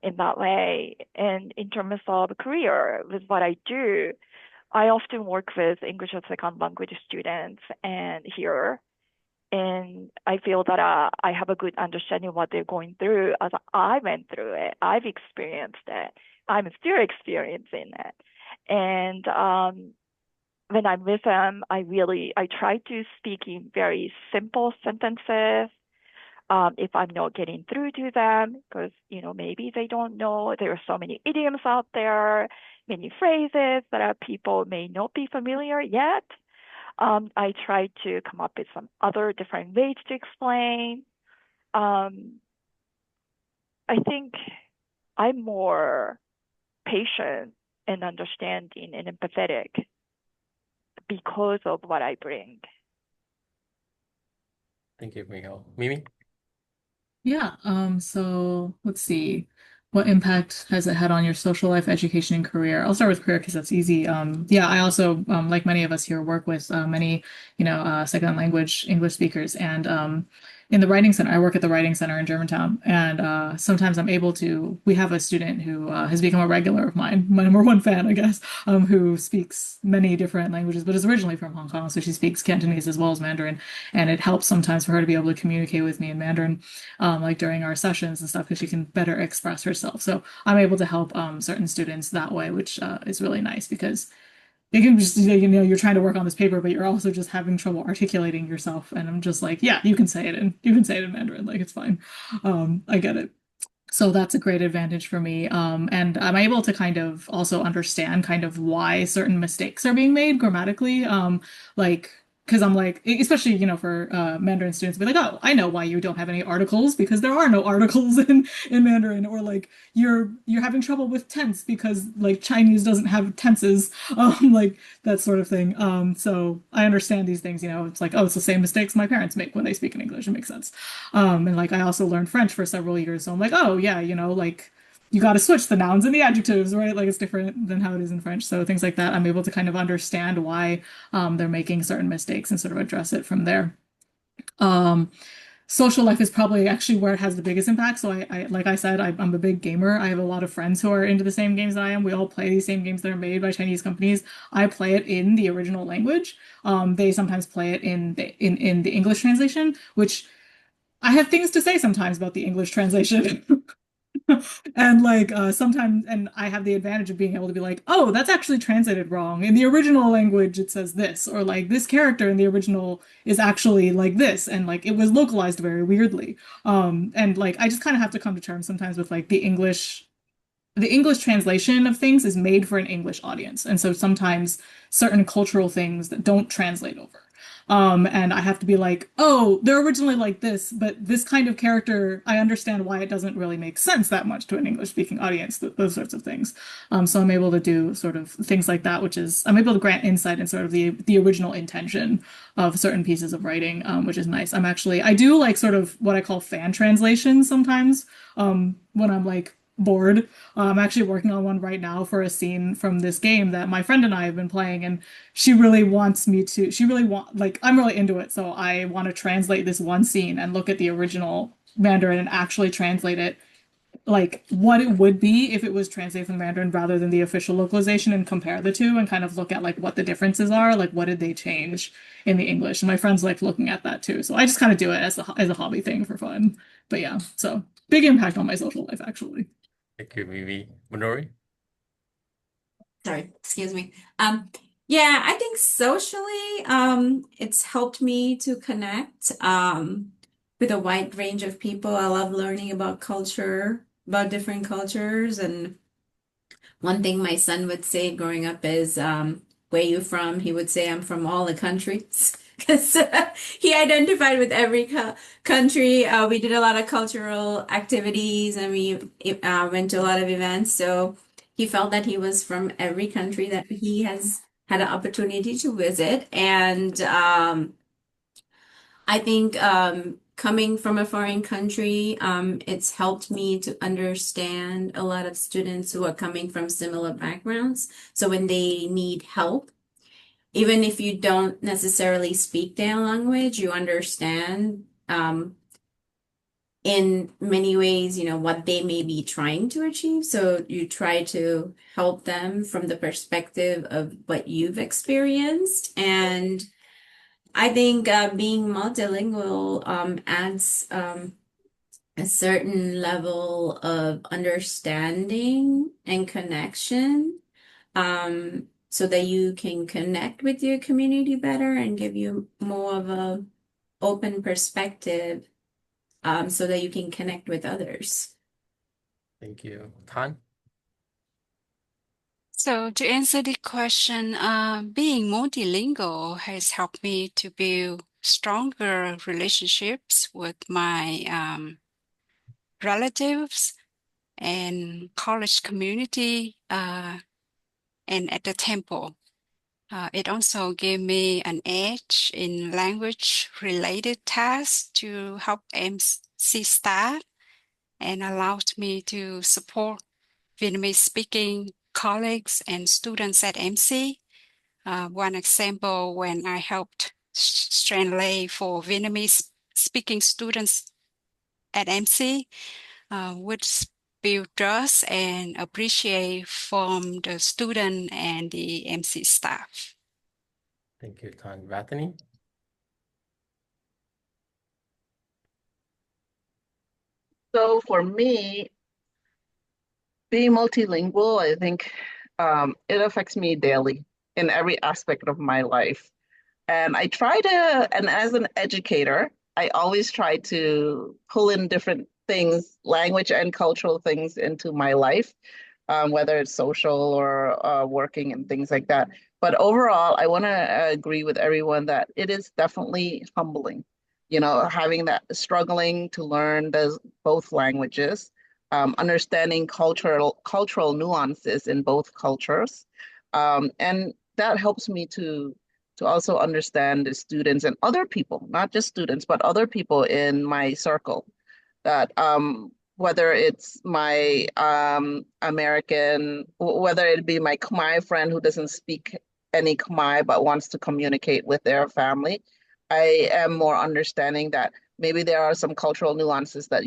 in that way. And in terms of career, with what I do, I often work with English as second language students and here, and I feel that I have a good understanding of what they're going through as I went through it. I've experienced it. I'm still experiencing it. And when I'm with them, I try to speak in very simple sentences. If I'm not getting through to them, because maybe they don't know, there are so many idioms out there, many phrases that people may not be familiar yet. I try to come up with some other different ways to explain. Um, I think I'm more patient and understanding and empathetic because of what I bring. Thank you, Miho. Mimi? Yeah, so let's see. What impact has it had on your social life, education, and career? I'll start with career because that's easy. Yeah, I also, like many of us here, work with many, second language English speakers. And in the Writing Center, I work at the Writing Center in Germantown. And sometimes we have a student who has become a regular of mine, my number one fan, I guess, who speaks many different languages, but is originally from Hong Kong. So she speaks Cantonese as well as Mandarin. And it helps sometimes for her to be able to communicate with me in Mandarin, like during our sessions and stuff, because she can better express herself. So I'm able to help certain students that way, which is really nice because it can just, you're trying to work on this paper, but you're also just having trouble articulating yourself. And I'm just like, yeah, you can say it in Mandarin, like it's fine. I get it. So that's a great advantage for me. And I'm able to kind of also understand kind of why certain mistakes are being made grammatically. Like, because I'm like, especially, for Mandarin students, be like, oh, I know why you don't have any articles because there are no articles in Mandarin, or like you're having trouble with tense because like Chinese doesn't have tenses, like that sort of thing. So I understand these things, it's like, oh, it's the same mistakes my parents make when they speak in English. It makes sense. And like I also learned French for several years, so I'm like, oh yeah, like you got to switch the nouns and the adjectives, right? Like it's different than how it is in French. So things like that, I'm able to kind of understand why they're making certain mistakes and sort of address it from there. Um, Social life is probably actually where it has the biggest impact. So like I said, I'm a big gamer. I have a lot of friends who are into the same games that I am. We all play these same games that are made by Chinese companies. I play it in the original language. They sometimes play it in the English translation, which I have things to say sometimes about the English translation. And like sometimes, and I have the advantage of being able to be like, oh, that's actually translated wrong. In the original language, it says this, or like this character in the original is actually like this, and like it was localized very weirdly. And like I just kind of have to come to terms sometimes with like the English translation of things is made for an English audience. And so sometimes certain cultural things that don't translate over. And I have to be like, oh, they're originally like this, but this kind of character, I understand why it doesn't really make sense that much to an English speaking audience, those sorts of things. So I'm able to do sort of things like that, which is I'm able to grant insight in sort of the original intention of certain pieces of writing, which is nice. I do like sort of what I call fan translations sometimes, when I'm like bored. I'm actually working on one right now for a scene from this game that my friend and I have been playing, and like, I'm really into it, so I want to translate this one scene and look at the original Mandarin and actually translate it like what it would be if it was translated from Mandarin rather than the official localization and compare the two and kind of look at like what the differences are, like what did they change in the English. And my friends like looking at that too. So I just kind of do it as a hobby thing for fun. But yeah, so big impact on my social life actually. Thank you, Mimi. Minori? Sorry, excuse me. Yeah, I think socially, it's helped me to connect with a wide range of people. I love learning about culture, about different cultures. And one thing my son would say growing up is, where you from? He would say, I'm from all the countries. Because he identified with every country. We did a lot of cultural activities and we went to a lot of events. So he felt that he was from every country that he has had an opportunity to visit. And I think coming from a foreign country, it's helped me to understand a lot of students who are coming from similar backgrounds. So when they need help, even if you don't necessarily speak their language, you understand in many ways, what they may be trying to achieve. So you try to help them from the perspective of what you've experienced. And I think being multilingual adds a certain level of understanding and connection, so that you can connect with your community better and give you more of a open perspective, so that you can connect with others. Thank you. Tan? So to answer the question, being multilingual has helped me to build stronger relationships with my relatives and college community and at the temple. It also gave me an edge in language-related tasks to help MC staff and allowed me to support Vietnamese-speaking colleagues and students at MC. One example, when I helped translate for Vietnamese-speaking students at MC, which build trust and appreciate from the student and the MC staff. Thank you, Tan. Vathini? So for me, being multilingual, I think it affects me daily in every aspect of my life. And I try to, and as an educator, I always try to pull in different things, language and cultural things into my life, whether it's social or working and things like that. But overall, I want to agree with everyone that it is definitely humbling, having that struggling to learn both languages, understanding cultural nuances in both cultures. And that helps me to also understand the students and other people, not just students, but other people in my circle that whether it's my whether it be my Khmer friend who doesn't speak any Khmer but wants to communicate with their family, I am more understanding that maybe there are some cultural nuances that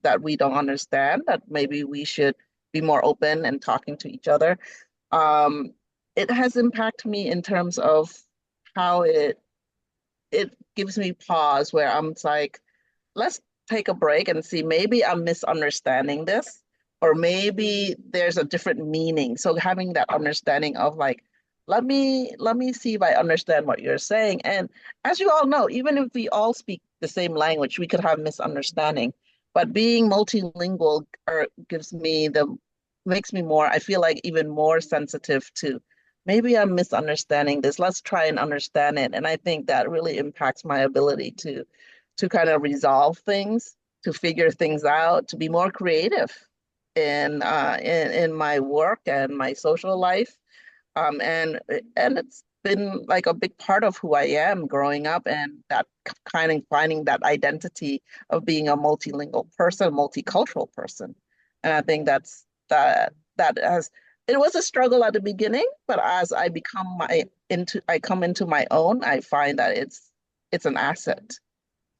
that we don't understand, that maybe we should be more open and talking to each other. It has impacted me in terms of how it gives me pause where I'm like, let's take a break and see, maybe I'm misunderstanding this, or maybe there's a different meaning. So having that understanding of like, let me see if I understand what you're saying. And as you all know, even if we all speak the same language, we could have misunderstanding. But being multilingual makes me more, I feel like, even more sensitive to maybe I'm misunderstanding this. Let's try and understand it. And I think that really impacts my ability to kind of resolve things, to figure things out, to be more creative in my work and my social life. And it's been like a big part of who I am growing up, and that kind of finding that identity of being a multilingual person, multicultural person. And I think that has, it was a struggle at the beginning, but as I come into my own, I find that it's an asset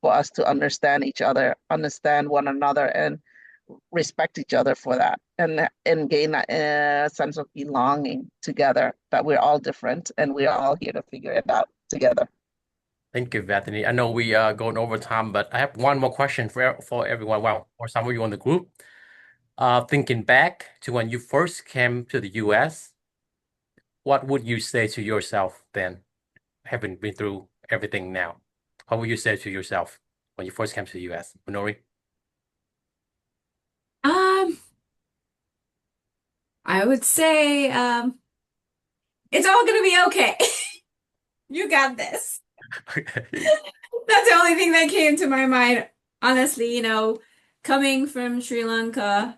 for us to understand each other, understand one another, and respect each other for that and gain a sense of belonging together, that we're all different and we're all here to figure it out together. Thank you, Bethany. I know we are going over time, but I have one more question for everyone. Well, for some of you on the group. Thinking back to when you first came to the US, what would you say to yourself then, having been through everything now? What would you say to yourself when you first came to the US, Minori? Um, I would say it's all gonna be okay. You got this. That's the only thing that came to my mind. Honestly, coming from Sri Lanka,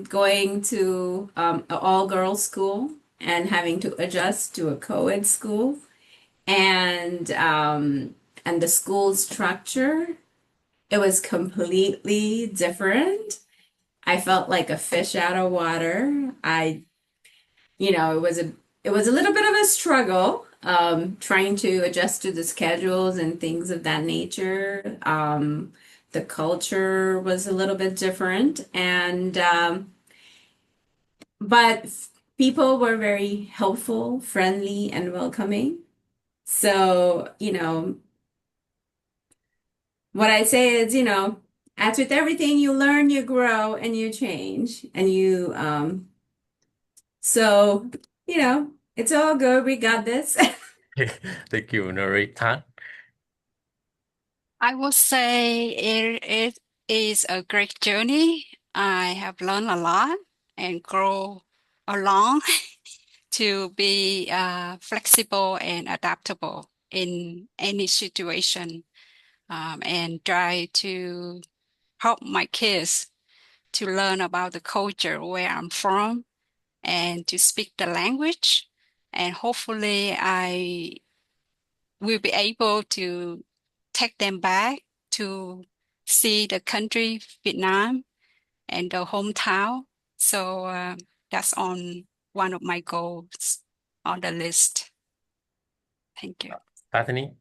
going to an all-girls school and having to adjust to a co-ed school, and the school structure, it was completely different. I felt like a fish out of water. It was a little bit of a struggle, trying to adjust to the schedules and things of that nature. The culture was a little bit different, but people were very helpful, friendly, and welcoming. So, what I say is, as with everything, you learn, you grow, and you change, so, it's all good. We got this. Thank you, Minori. Tan? I would say it is a great journey. I have learned a lot and grow along to be flexible and adaptable in any situation, and try to help my kids to learn about the culture where I'm from and to speak the language. And hopefully, I will be able to take them back to see the country, Vietnam, and the hometown. So that's on one of my goals on the list. Thank you. Bethany?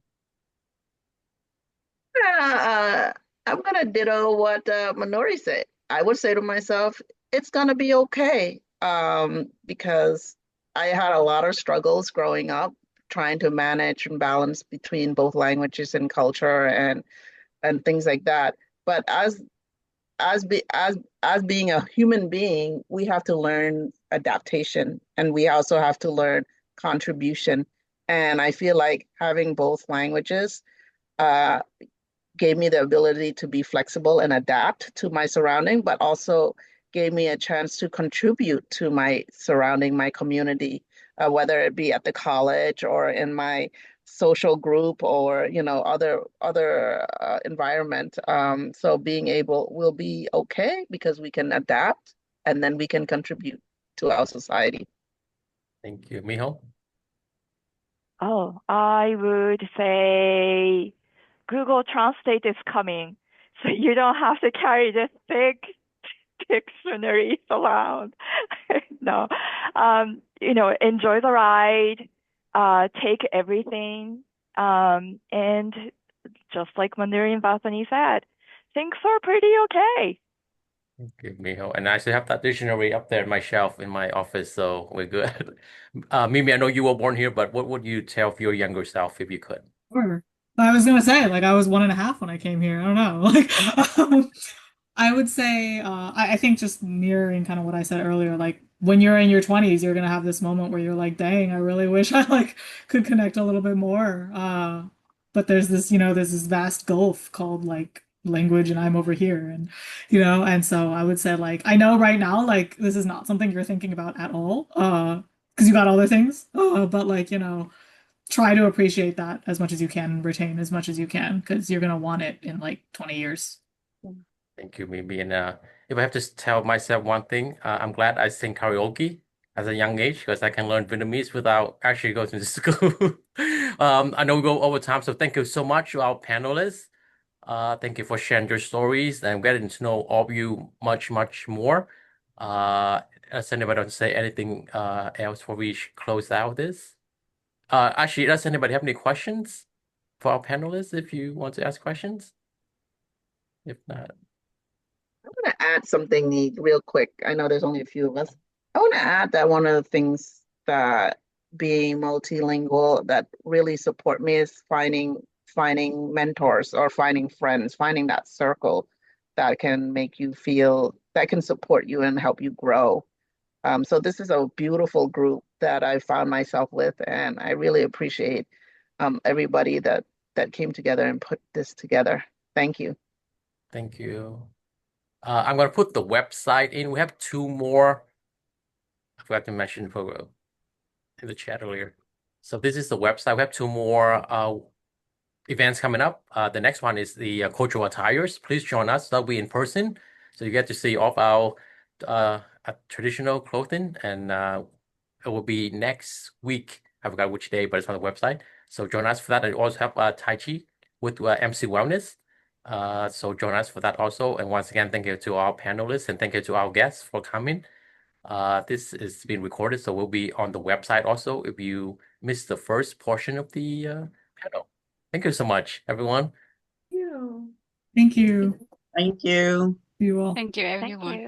I'm gonna ditto what Minori said. I would say to myself, it's gonna be okay. Because I had a lot of struggles growing up, trying to manage and balance between both languages and culture and things like that. But as being a human being, we have to learn adaptation, and we also have to learn contribution. And I feel like having both languages uh, gave me the ability to be flexible and adapt to my surrounding, but also gave me a chance to contribute to my surrounding, my community, whether it be at the college or in my social group or other environment. So being able will be okay because we can adapt and then we can contribute to our society. Thank you. Miho? Oh, I would say Google Translate is coming, so you don't have to carry this big dictionaries around. No, enjoy the ride, take everything, and just like Manuri and Bethany said, things are pretty okay. Thank you, Miho. And I still have that dictionary up there on my shelf in my office, so we're good. Mimi, I know you were born here, but what would you tell your younger self if you could? Sure. I was gonna say, like, I was 1.5 when I came here. I don't know. Like, I would say, I think just mirroring kind of what I said earlier, like when you're in your 20s, you're gonna have this moment where you're like, dang, I really wish I like could connect a little bit more. But there's this vast gulf called like language, and I'm over here, and so I would say like I know right now, like this is not something you're thinking about at all, because you got other things. But like, try to appreciate that as much as you can, retain as much as you can, because you're gonna want it in like 20 years. Thank you, Mimi. And if I have to tell myself one thing, I'm glad I sing karaoke at a young age because I can learn Vietnamese without actually going to school. I know we go over time, so thank you so much to our panelists. Thank you for sharing your stories and getting to know all of you much, much more. Does anybody want to say anything else before we close out this? Actually, does anybody have any questions for our panelists if you want to ask questions? If not. I'm gonna add something real quick. I know there's only a few of us. I want to add that one of the things that being multilingual that really support me is finding mentors or finding friends, finding that circle that can make you feel that can support you and help you grow. So this is a beautiful group that I found myself with, and I really appreciate everybody that came together and put this together. Thank you. Thank you. I'm going to put the website in. We have two more. I forgot to mention in the chat earlier. So this is the website. We have two more events coming up. The next one is the cultural attires. Please join us. That'll be in person. So you get to see all of our traditional clothing, and it will be next week. I forgot which day, but it's on the website. So join us for that. And we also have Tai Chi with MC Wellness. So join us for that also. And once again, thank you to our panelists and thank you to our guests for coming. This is being recorded, so we'll be on the website also if you missed the first portion of the panel. Thank you so much, everyone. Thank you. Thank you. You all. Thank you, Thank everyone. you.